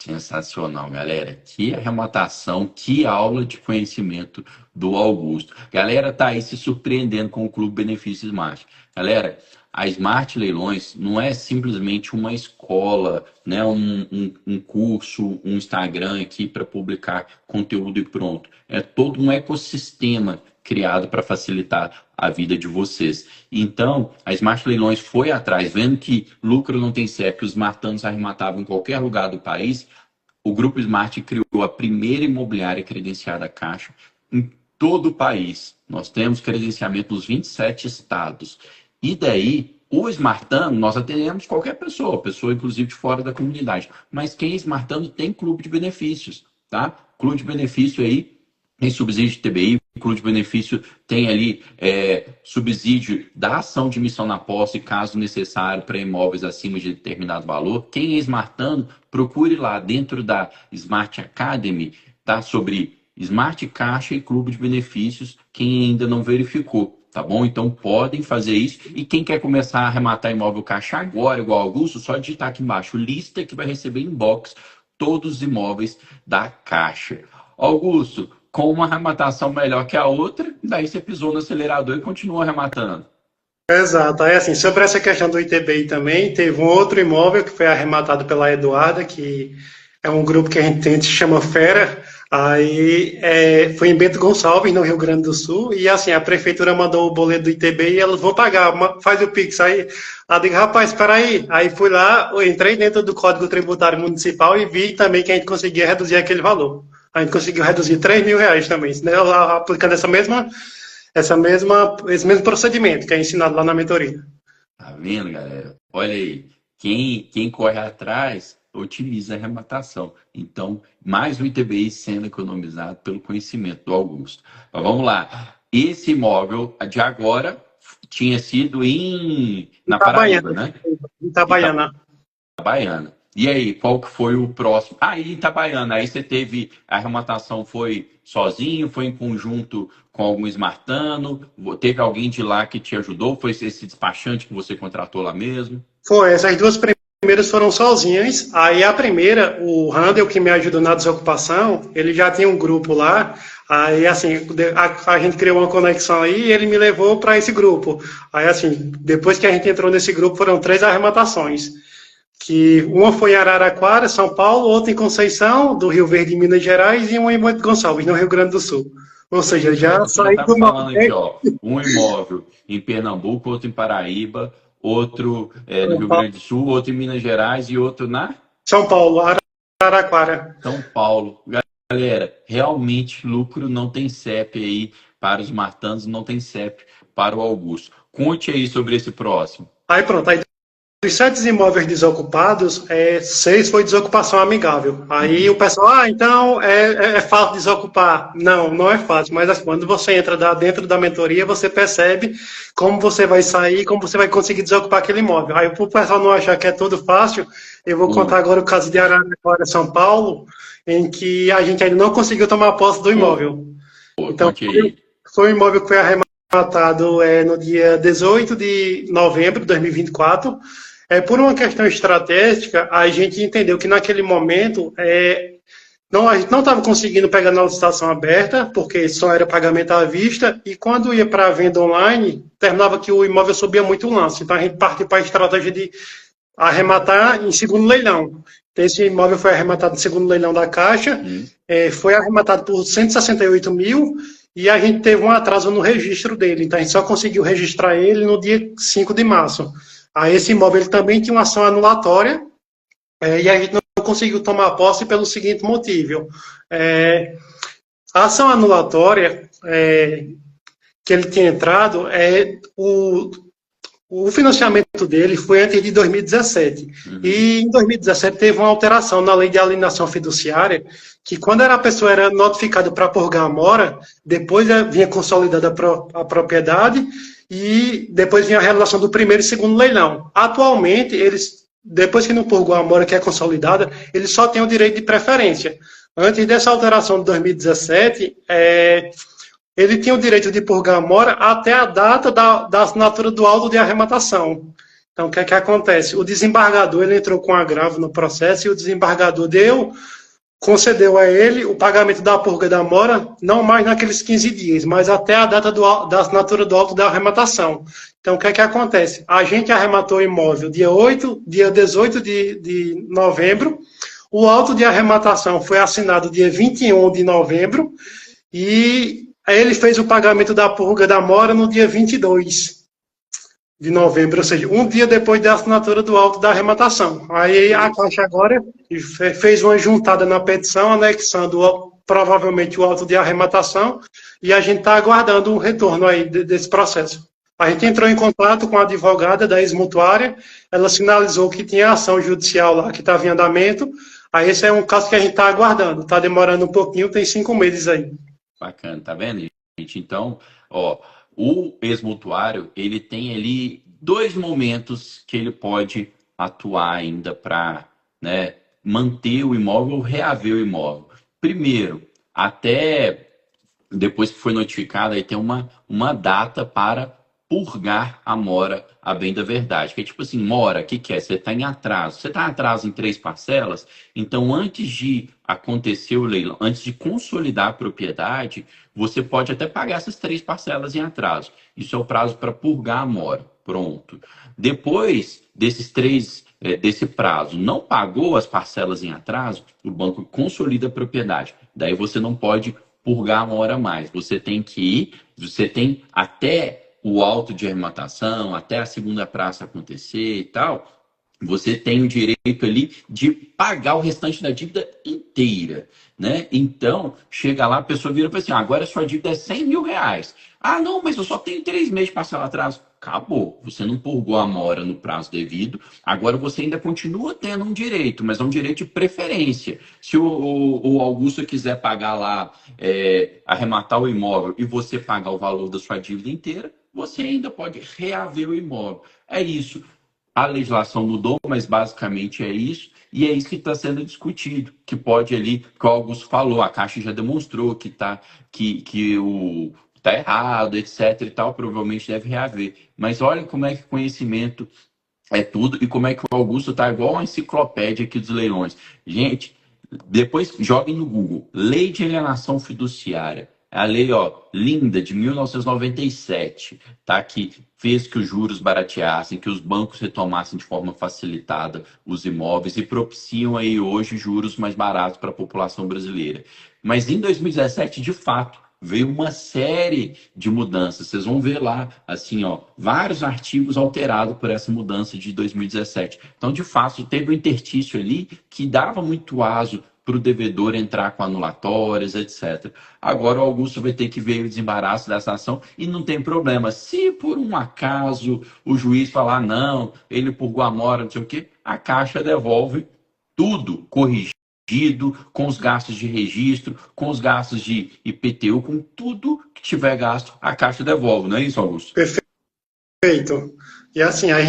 Sensacional, galera. Que arrematação, que aula de conhecimento do Augusto. Galera, tá aí se surpreendendo com o Clube Benefício Smart. Galera, a Smart Leilões não é simplesmente uma escola, né, um curso, um Instagram aqui para publicar conteúdo e pronto. É todo um ecossistema criado para facilitar a vida de vocês. Então, a Smart Leilões foi atrás, vendo que lucro não tem CEP, os smartanos arrematavam em qualquer lugar do país. O Grupo Smart criou a primeira imobiliária credenciada à Caixa em todo o país. Nós temos credenciamento nos 27 estados. E daí, o Smartano, nós atendemos qualquer pessoa, pessoa inclusive de fora da comunidade. Mas quem é Smartano tem clube de benefícios, tá? Clube de benefício aí tem subsídio de TBI, o Clube de Benefício tem ali subsídio da ação de missão na posse, caso necessário, para imóveis acima de determinado valor. Quem é Smartano, procure lá dentro da Smart Academy, tá? Sobre Smart Caixa e Clube de Benefícios, quem ainda não verificou, tá bom? Então podem fazer isso. E quem quer começar a arrematar imóvel Caixa agora, igual Augusto, só digitar aqui embaixo, lista, que vai receber inbox todos os imóveis da Caixa. Augusto, com uma arrematação melhor que a outra, daí você pisou no acelerador e continua arrematando. Exato. Aí, assim, sobre essa questão do ITBI também, teve um outro imóvel que foi arrematado pela Eduarda, que é um grupo que a gente tem, se chama Fera. Aí foi em Bento Gonçalves, no Rio Grande do Sul, e assim, a prefeitura mandou o boleto do ITBI e elas vão pagar, faz o Pix. Aí eu digo, rapaz, espera aí. Aí fui lá, eu entrei dentro do Código Tributário Municipal e vi também que a gente conseguia reduzir aquele valor. A gente conseguiu reduzir R$ 3.000 também, né, aplicando esse mesmo procedimento que é ensinado lá na mentoria. Tá vendo, galera? Olha aí, quem corre atrás otimiza a arrematação. Então, mais o ITBI sendo economizado pelo conhecimento do Augusto. Mas vamos lá. Esse imóvel de agora tinha sido na Paraíba, né? Itabaiana. Itabaiana. E aí, qual que foi o próximo? Aí, Itabaiana, aí você teve, a arrematação foi sozinho, foi em conjunto com algum smartano, teve alguém de lá que te ajudou, foi esse despachante que você contratou lá mesmo? Foi, essas duas primeiras foram sozinhas, aí a primeira, o Randall, que me ajudou na desocupação, ele já tinha um grupo lá, aí assim, a gente criou uma conexão aí e ele me levou para esse grupo. Aí assim, depois que a gente entrou nesse grupo, foram 3 arrematações. Que uma foi em Araraquara, São Paulo, outra em Conceição, do Rio Verde, Minas Gerais, e uma em Bento Gonçalves, no Rio Grande do Sul. Ou seja, já saí tá do falando aqui, ó, um imóvel em Pernambuco, outro em Paraíba, outro no Rio Grande do Sul, outro em Minas Gerais e outro na São Paulo, Araraquara. São Paulo. Galera, realmente lucro não tem CEP aí para os martanos, não tem CEP para o Augusto. Conte aí sobre esse próximo. Aí pronto, aí dos 7 imóveis desocupados, 6 foi desocupação amigável. Aí o pessoal, então é fácil desocupar. Não, não é fácil, mas assim, quando você entra dentro da mentoria, você percebe como você vai sair, como você vai conseguir desocupar aquele imóvel. Aí para o pessoal não achar que é tudo fácil, eu vou contar agora o caso de Araraquara, São Paulo, em que a gente ainda não conseguiu tomar posse do imóvel. Então, foi um imóvel que foi arrematado no dia 18 de novembro de 2024. Por uma questão estratégica, a gente entendeu que naquele momento a gente não estava conseguindo pegar na licitação aberta, porque só era pagamento à vista, e quando ia para a venda online, terminava que o imóvel subia muito o lance. Então a gente partiu para a estratégia de arrematar em segundo leilão. Esse imóvel foi arrematado no segundo leilão da Caixa, foi arrematado por 168 mil e a gente teve um atraso no registro dele. Então, a gente só conseguiu registrar ele no dia 5 de março. Aí, esse imóvel ele também tinha uma ação anulatória e a gente não conseguiu tomar posse pelo seguinte motivo. A ação anulatória que ele tinha entrado, o financiamento dele foi antes de 2017. E em 2017 teve uma alteração na lei de alienação fiduciária, que quando a pessoa era notificada para purgar a mora, depois vinha consolidada a propriedade e depois vinha a realização do primeiro e segundo leilão. Atualmente, depois que não purgou a mora, que é consolidada, eles só têm o direito de preferência. Antes dessa alteração de 2017, ele tinha o direito de purgar a mora até a data da assinatura do auto de arrematação. Então, o que é que acontece? O desembargador ele entrou com agravo no processo e o desembargador concedeu a ele o pagamento da purga da mora, não mais naqueles 15 dias, mas até a data da assinatura do auto da arrematação. Então, o que é que acontece? A gente arrematou o imóvel dia 18 de novembro, o auto de arrematação foi assinado dia 21 de novembro e ele fez o pagamento da purga da mora no dia 22 de novembro, ou seja, um dia depois da assinatura do auto da arrematação. Aí a Caixa agora fez uma juntada na petição, anexando provavelmente o auto de arrematação, e a gente está aguardando um retorno aí desse processo. A gente entrou em contato com a advogada da ex-mutuária, ela sinalizou que tinha ação judicial lá, que estava em andamento. Aí esse é um caso que a gente está aguardando, está demorando um pouquinho, tem 5 meses aí. Bacana, tá vendo, gente? Então, o ex-mutuário, ele tem ali 2 momentos que ele pode atuar ainda para, né, manter o imóvel ou reaver o imóvel. Primeiro, até depois que foi notificado, aí tem uma data para purgar a mora a bem da verdade. Que é tipo assim, mora, o que é? Você está em atraso. Você está em atraso em 3 parcelas, então antes de acontecer o leilão, antes de consolidar a propriedade, você pode até pagar essas 3 parcelas em atraso. Isso é o prazo para purgar a mora. Pronto. Depois desse prazo, não pagou as parcelas em atraso, o banco consolida a propriedade. Daí você não pode purgar a mora mais. Você tem até o auto de arrematação, até a segunda praça acontecer e tal, você tem o direito ali de pagar o restante da dívida inteira, né? Então, chega lá, a pessoa vira e fala assim, agora a sua dívida é 100 mil reais. Ah, não, mas eu só tenho 3 meses de parcela atraso. Acabou, você não purgou a mora no prazo devido, agora você ainda continua tendo um direito, mas é um direito de preferência. Se o Augusto quiser pagar lá, arrematar o imóvel e você pagar o valor da sua dívida inteira, você ainda pode reaver o imóvel. É isso. A legislação mudou, mas basicamente é isso. E é isso que está sendo discutido. Que pode ali, que o Augusto falou, a Caixa já demonstrou que está errado, etc. e tal, provavelmente deve reaver. Mas olha como é que conhecimento é tudo e como é que o Augusto está igual uma enciclopédia aqui dos leilões. Gente, depois joguem no Google. Lei de Alienação Fiduciária. A lei, linda, de 1997, tá? Que fez que os juros barateassem, que os bancos retomassem de forma facilitada os imóveis e propiciam aí hoje juros mais baratos para a população brasileira. Mas em 2017, de fato, veio uma série de mudanças. Vocês vão ver lá, assim, vários artigos alterados por essa mudança de 2017. Então, de fato, teve um interstício ali que dava muito aso para o devedor entrar com anulatórias, etc. Agora o Augusto vai ter que ver o desembaraço dessa ação e não tem problema. Se por um acaso o juiz falar não, ele purgou a mora, não sei o quê, a Caixa devolve tudo corrigido, com os gastos de registro, com os gastos de IPTU, com tudo que tiver gasto, a Caixa devolve, não é isso, Augusto? Perfeito. E assim, a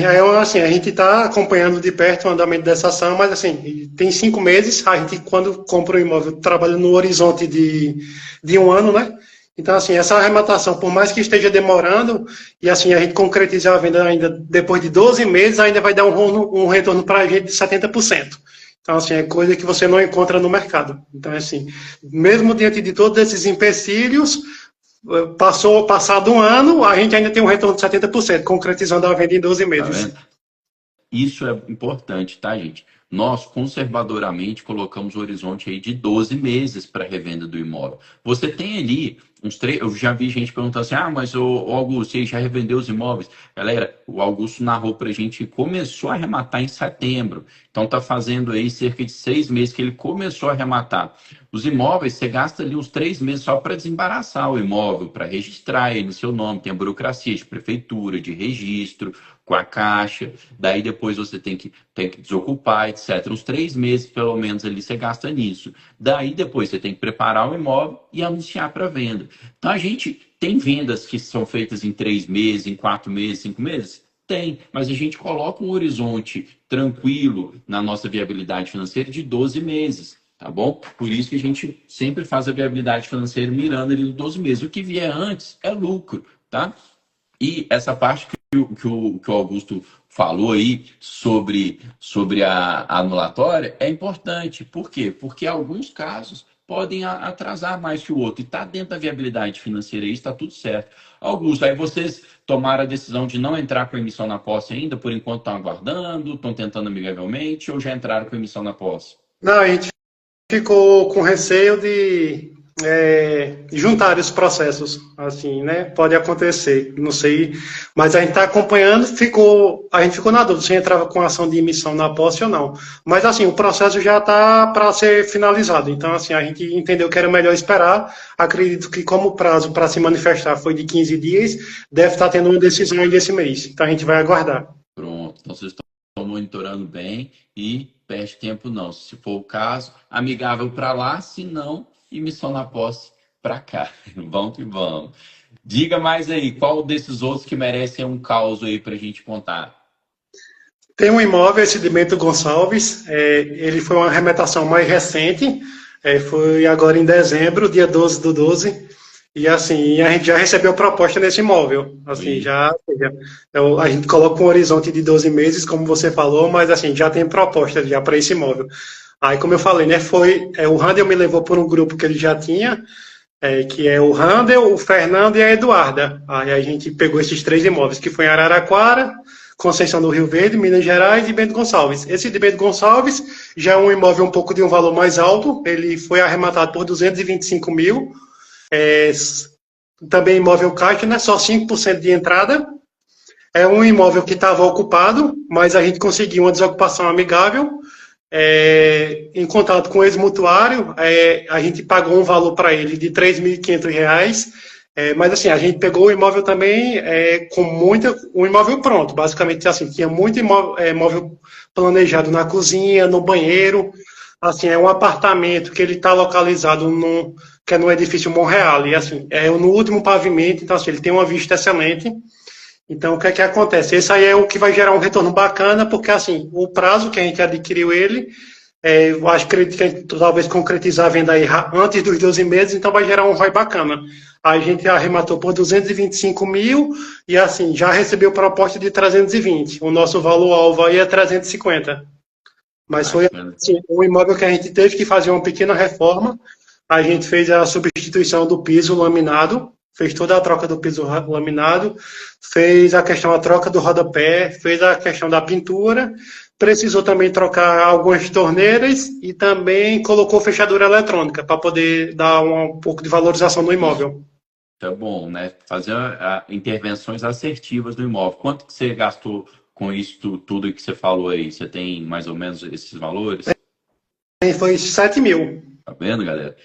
gente está acompanhando de perto o andamento dessa ação, mas assim, tem 5 meses, a gente quando compra um imóvel trabalha no horizonte de 1 ano, né? Então assim, essa arrematação, por mais que esteja demorando, e assim, a gente concretizar a venda ainda depois de 12 meses, ainda vai dar um retorno para a gente de 70%. Então assim, é coisa que você não encontra no mercado. Então assim, mesmo diante de todos esses empecilhos, passado 1 ano, a gente ainda tem um retorno de 70%, concretizando a venda em 12 meses. Tá vendo? Isso é importante, tá, gente? Nós, conservadoramente, colocamos o horizonte aí de 12 meses para revenda do imóvel. Você tem ali uns três. Eu já vi gente perguntando assim: mas o Augusto, você já revendeu os imóveis? Galera, o Augusto narrou para a gente que começou a arrematar em setembro. Então, está fazendo aí cerca de 6 meses que ele começou a arrematar. Os imóveis, você gasta ali uns 3 meses só para desembaraçar o imóvel, para registrar ele no seu nome. Tem a burocracia de prefeitura, de registro, com a caixa. Daí depois você tem que desocupar, etc. Uns 3 meses, pelo menos, ali você gasta nisso. Daí depois você tem que preparar o imóvel e anunciar para venda. Então a gente tem vendas que são feitas em 3 meses, em 4 meses, 5 meses? Tem, mas a gente coloca um horizonte tranquilo na nossa viabilidade financeira de 12 meses, tá bom? Por isso que a gente sempre faz a viabilidade financeira mirando ali nos 12 meses. O que vier antes é lucro, tá? E essa parte que o Augusto falou aí sobre a anulatória é importante. Por quê? Porque alguns casos podem atrasar mais que o outro. E está dentro da viabilidade financeira aí, está tudo certo. Augusto, aí vocês tomaram a decisão de não entrar com emissão na posse ainda? Por enquanto estão aguardando, estão tentando amigavelmente, ou já entraram com emissão na posse? Não, a gente ficou com receio de juntar os processos, assim, né? Pode acontecer, não sei, mas a gente está acompanhando, a gente ficou na dúvida se entrava com ação de emissão na posse ou não. Mas assim, o processo já está para ser finalizado, então assim, a gente entendeu que era melhor esperar. Acredito que como o prazo para se manifestar foi de 15 dias, deve estar tendo uma decisão ainda esse mês, então a gente vai aguardar. Pronto, então vocês estão monitorando bem e perde tempo não. Se for o caso, amigável para lá, se não, emissão na posse para cá. Vamos que vamos. Diga mais aí, qual desses outros que merecem um caos aí para a gente contar? Tem um imóvel, esse de Bento Gonçalves, ele foi uma arrematação mais recente, foi agora em dezembro, dia 12 do 12, e assim, a gente já recebeu proposta nesse imóvel, assim, Oi. a gente coloca um horizonte de 12 meses, como você falou, mas assim, já tem proposta já para esse imóvel. Aí, como eu falei, né, o Randall me levou por um grupo que ele já tinha, que é o Randall, o Fernando e a Eduarda. Aí a gente pegou esses três imóveis, que foi em Araraquara, Conceição do Rio Verde, Minas Gerais e Bento Gonçalves. Esse de Bento Gonçalves já é um imóvel um pouco de um valor mais alto, ele foi arrematado por 225 mil, é, também imóvel caixa, né, só 5% de entrada. É um imóvel que estava ocupado, mas a gente conseguiu uma desocupação amigável. Em contato com o ex-mutuário, a gente pagou um valor para ele de R$ 3.500, mas assim, a gente pegou o imóvel também com um imóvel pronto, basicamente assim, tinha muito imóvel planejado na cozinha, no banheiro, assim, é um apartamento que ele está localizado que é no edifício Monreal, e assim, é no último pavimento, então assim, ele tem uma vista excelente. Então, o que é que acontece? Esse aí é o que vai gerar um retorno bacana, porque assim, o prazo que a gente adquiriu ele, eu acho que a gente talvez concretizar a venda aí antes dos 12 meses, então vai gerar um ROI bacana. A gente arrematou por 225 mil e assim, já recebeu proposta de 320. O nosso valor-alvo aí é 350. Mas foi assim, um imóvel que a gente teve que fazer uma pequena reforma. A gente fez a substituição do piso laminado, fez toda a troca do piso laminado, fez a questão da troca do rodapé, fez a questão da pintura, precisou também trocar algumas torneiras e também colocou fechadura eletrônica para poder dar um pouco de valorização no imóvel. Tá bom, né? Fazer intervenções assertivas no imóvel. Quanto que você gastou com isso tudo que você falou aí? Você tem mais ou menos esses valores? E foi 7 mil. Tá vendo, galera?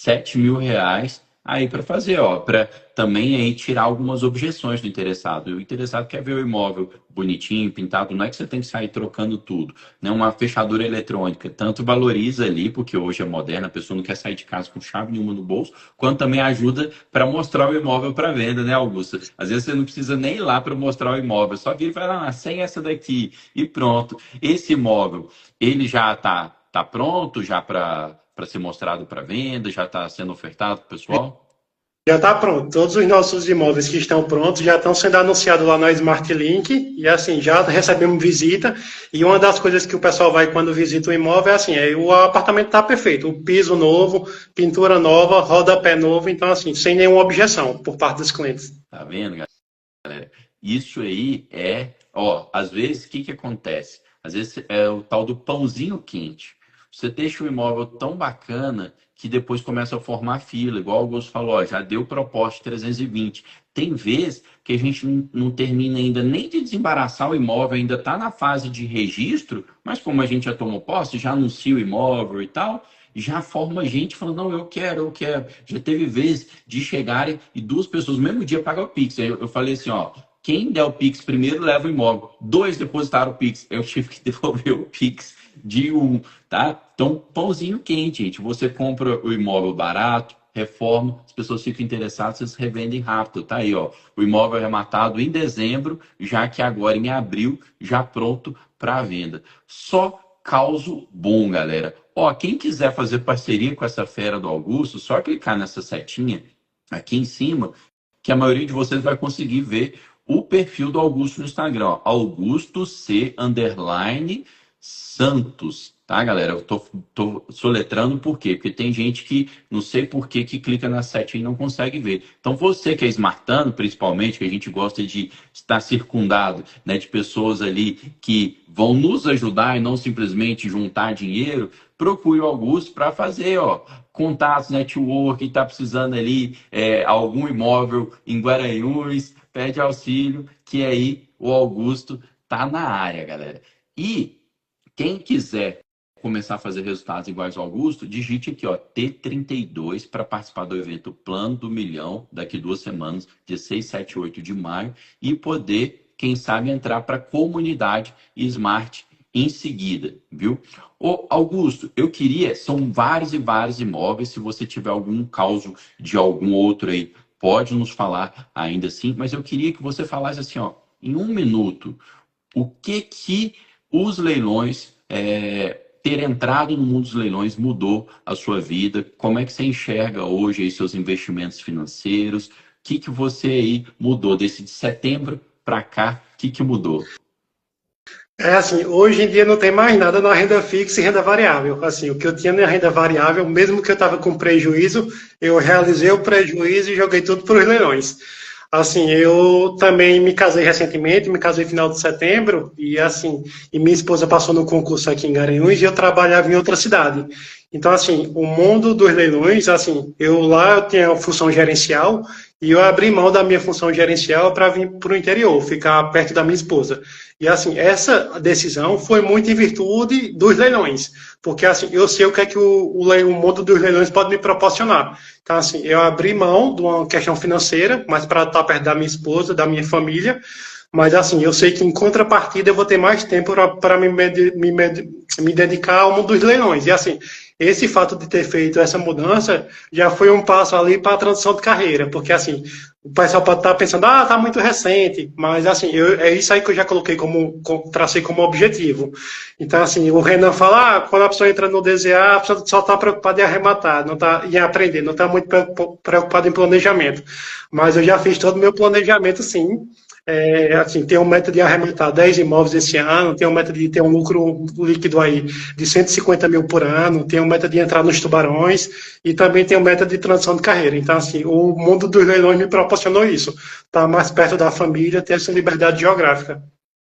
R$ 7.000 aí para fazer, ó, para também aí tirar algumas objeções do interessado. E o interessado quer ver o imóvel bonitinho, pintado, não é que você tem que sair trocando tudo, né? Uma fechadura eletrônica, tanto valoriza ali, porque hoje é moderna, a pessoa não quer sair de casa com chave nenhuma no bolso, quanto também ajuda para mostrar o imóvel para venda, né, Augusta? Às vezes você não precisa nem ir lá para mostrar o imóvel, só vir e vai lá, sem essa daqui, e pronto. Esse imóvel, ele já tá pronto já para ser mostrado para venda, já está sendo ofertado para o pessoal? Já está pronto. Todos os nossos imóveis que estão prontos já estão sendo anunciados lá na Smart Link e assim, já recebemos visita e uma das coisas que o pessoal vai quando visita o imóvel é assim, o apartamento está perfeito, o piso novo, pintura nova, rodapé novo, então assim, sem nenhuma objeção por parte dos clientes. Tá vendo, galera? Isso aí ó, às vezes o que acontece? Às vezes é o tal do pãozinho quente. Você deixa o imóvel tão bacana que depois começa a formar fila, igual o Augusto falou, ó, já deu proposta de 320. Tem vezes que a gente não termina ainda nem de desembaraçar o imóvel, ainda está na fase de registro, mas como a gente já tomou posse, já anuncia o imóvel e tal, já forma gente falando, não, eu quero, eu quero. Já teve vez de chegarem e duas pessoas no mesmo dia pagam o Pix. Aí eu falei assim, ó, quem der o Pix primeiro leva o imóvel. Dois depositaram o Pix. Eu tive que devolver o Pix de um, tá? Então, pãozinho quente, gente. Você compra o imóvel barato, reforma, as pessoas ficam interessadas, vocês revendem rápido. Tá aí, ó. O imóvel arrematado em dezembro, já que agora em abril, já pronto para venda. Só causo bom, galera. Ó, quem quiser fazer parceria com essa fera do Augusto, só clicar nessa setinha aqui em cima, que a maioria de vocês vai conseguir ver o perfil do Augusto no Instagram, ó, Augusto C _ Santos, tá, galera? Eu tô soletrando por quê? Porque tem gente que não sei por que clica na setinha e não consegue ver. Então você que é smartano, principalmente, que a gente gosta de estar circundado, né, de pessoas ali que vão nos ajudar e não simplesmente juntar dinheiro, procure o Augusto para fazer, ó, contatos, network, está precisando ali algum imóvel em Guaranhuns, pede auxílio, que aí o Augusto tá na área, galera. E quem quiser começar a fazer resultados iguais ao Augusto, digite aqui, ó, T32 para participar do evento Plano do Milhão, daqui 2 semanas, dia 6, 7 e 8 de maio, e poder, quem sabe, entrar para a comunidade Smart em seguida, viu? Ô, Augusto, eu queria, são vários e vários imóveis, se você tiver algum caso de algum outro aí, pode nos falar ainda assim, mas eu queria que você falasse assim, ó, em 1 minuto, o que os leilões, ter entrado no mundo dos leilões mudou a sua vida? Como é que você enxerga hoje aí seus investimentos financeiros? O que você aí mudou desse de setembro para cá? O que mudou? É assim, hoje em dia não tem mais nada na renda fixa e renda variável. Assim, o que eu tinha na renda variável, mesmo que eu estava com prejuízo, eu realizei o prejuízo e joguei tudo para os leilões. Assim, eu também me casei recentemente, me casei no final de setembro, e assim, e minha esposa passou no concurso aqui em Garanhuns e eu trabalhava em outra cidade. Então, assim, o mundo dos leilões, assim, eu lá eu tinha a função gerencial e eu abri mão da minha função gerencial para vir para o interior, ficar perto da minha esposa. E assim, essa decisão foi muito em virtude dos leilões, porque assim, eu sei o que é que o mundo dos leilões pode me proporcionar. Então, assim, eu abri mão de uma questão financeira, mas para estar perto da minha esposa, da minha família, mas assim, eu sei que em contrapartida eu vou ter mais tempo para me dedicar ao mundo dos leilões. E assim, esse fato de ter feito essa mudança já foi um passo ali para a transição de carreira, porque assim, o pessoal pode estar pensando, ah, tá muito recente, mas assim, é isso aí que eu já coloquei tracei como objetivo. Então, assim, o Renan fala, quando a pessoa entra no DZA, a pessoa só está preocupada em arrematar, não tá em aprender, não está muito preocupada em planejamento. Mas eu já fiz todo o meu planejamento, sim. Assim, tenho meta de arrematar 10 imóveis esse ano, tenho meta de ter um lucro líquido aí de 150 mil por ano, tenho meta de entrar nos tubarões e também tenho meta de transição de carreira. Então, assim, o mundo dos leilões me proporcionou isso, estar mais perto da família, ter essa liberdade geográfica.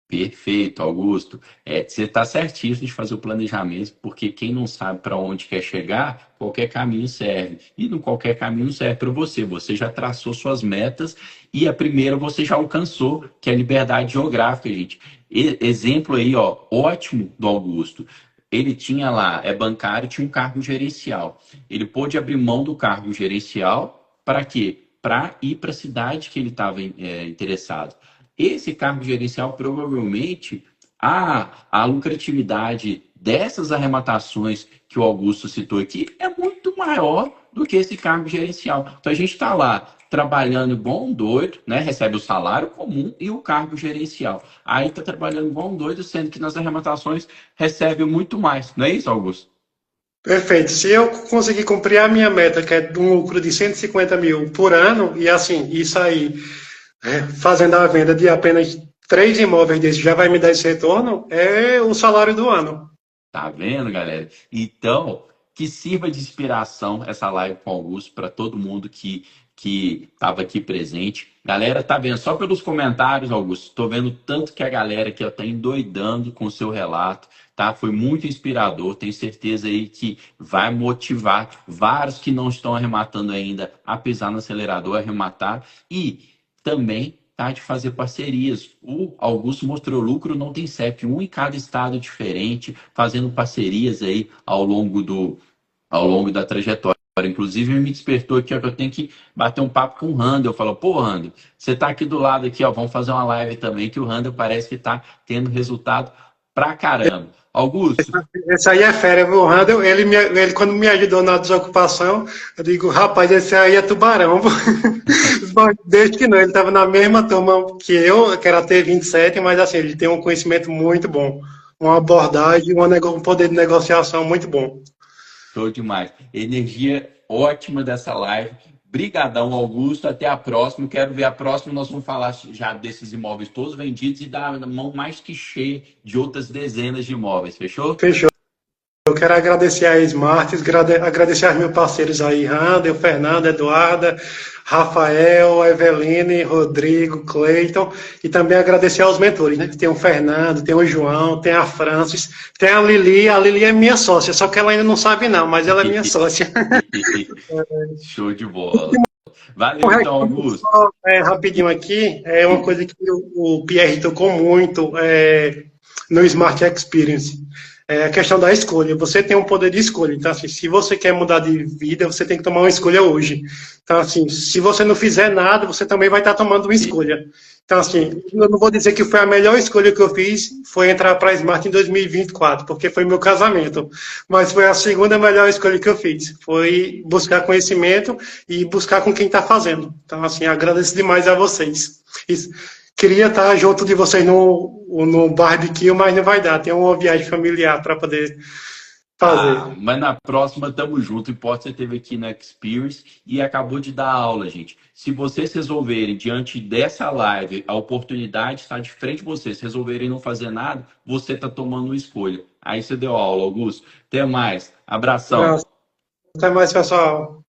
Perfeito, Augusto. Você está certíssimo de fazer o planejamento, porque quem não sabe para onde quer chegar, qualquer caminho serve. E no qualquer caminho serve para você. Você já traçou suas metas e a primeira você já alcançou, que é a liberdade geográfica, gente. Exemplo aí, ó, ótimo do Augusto. Ele tinha lá, é bancário, tinha um cargo gerencial. Ele pôde abrir mão do cargo gerencial para quê? Para ir para a cidade que ele estava interessado. Esse cargo gerencial, provavelmente, a lucratividade dessas arrematações que o Augusto citou aqui é muito maior do que esse cargo gerencial. Então, a gente está lá trabalhando igual um doido, né? Recebe o salário comum e o cargo gerencial. Aí está trabalhando igual um doido, sendo que nas arrematações recebe muito mais. Não é isso, Augusto? Perfeito. Se eu conseguir cumprir a minha meta, que é de um lucro de 150 mil por ano, e assim, isso aí, fazendo a venda de apenas 3 imóveis desses já vai me dar esse retorno, é o salário do ano. Tá vendo, galera? Então, que sirva de inspiração essa live com o Augusto para todo mundo que estava aqui presente. Galera, tá vendo? Só pelos comentários, Augusto, tô vendo tanto que a galera aqui ó, tá endoidando com o seu relato, tá? Foi muito inspirador. Tenho certeza aí que vai motivar vários que não estão arrematando ainda a pisar no acelerador, arrematar e também tá, de fazer parcerias. O Augusto mostrou lucro, não tem CEP, um em cada estado diferente, fazendo parcerias aí ao longo da trajetória. Inclusive, me despertou aqui ó, que eu tenho que bater um papo com o Randall. Eu falo, pô, Randall, você tá aqui do lado aqui, ó, vamos fazer uma live também, que o Randall parece que tá tendo resultado pra caramba. Augusto. Esse aí é fera, viu? O Randall, ele quando me ajudou na desocupação, eu digo, rapaz, esse aí é tubarão. Desde que não, ele estava na mesma turma que eu, que era T27, mas assim, ele tem um conhecimento muito bom, uma abordagem, um poder de negociação muito bom. Show demais. Energia ótima dessa live. Brigadão, Augusto. Até a próxima. Quero ver a próxima. Nós vamos falar já desses imóveis todos vendidos e da mão mais que cheia de outras dezenas de imóveis. Fechou? Fechou. Eu quero agradecer a Smarts, agradecer aos meus parceiros aí, Randall, Fernando, Eduarda, Rafael, Eveline, Rodrigo, Cleiton, e também agradecer aos mentores, né? Tem o Fernando, tem o João, tem a Francis, tem a Lili é minha sócia, só que ela ainda não sabe não, mas ela é minha sócia. Show de bola. Valeu, então, Augusto. Rapidinho aqui, é uma coisa que o Pierre tocou muito no Smart Experience. É a questão da escolha. Você tem um poder de escolha. Então, assim, se você quer mudar de vida, você tem que tomar uma escolha hoje. Então, assim, se você não fizer nada, você também vai estar tomando uma escolha. Então, assim, eu não vou dizer que foi a melhor escolha que eu fiz, foi entrar para a Smart em 2024, porque foi meu casamento. Mas foi a segunda melhor escolha que eu fiz. Foi buscar conhecimento e buscar com quem está fazendo. Então, assim, agradeço demais a vocês. Isso. Queria estar junto de vocês no barbecue, mas não vai dar. Tem uma viagem familiar para poder fazer. Mas na próxima tamo junto. Importa você teve aqui na Experience e acabou de dar aula, gente. Se vocês resolverem, diante dessa live, a oportunidade está de frente de vocês, resolverem não fazer nada, você está tomando uma escolha. Aí você deu aula, Augusto. Até mais. Abração. Até mais, pessoal.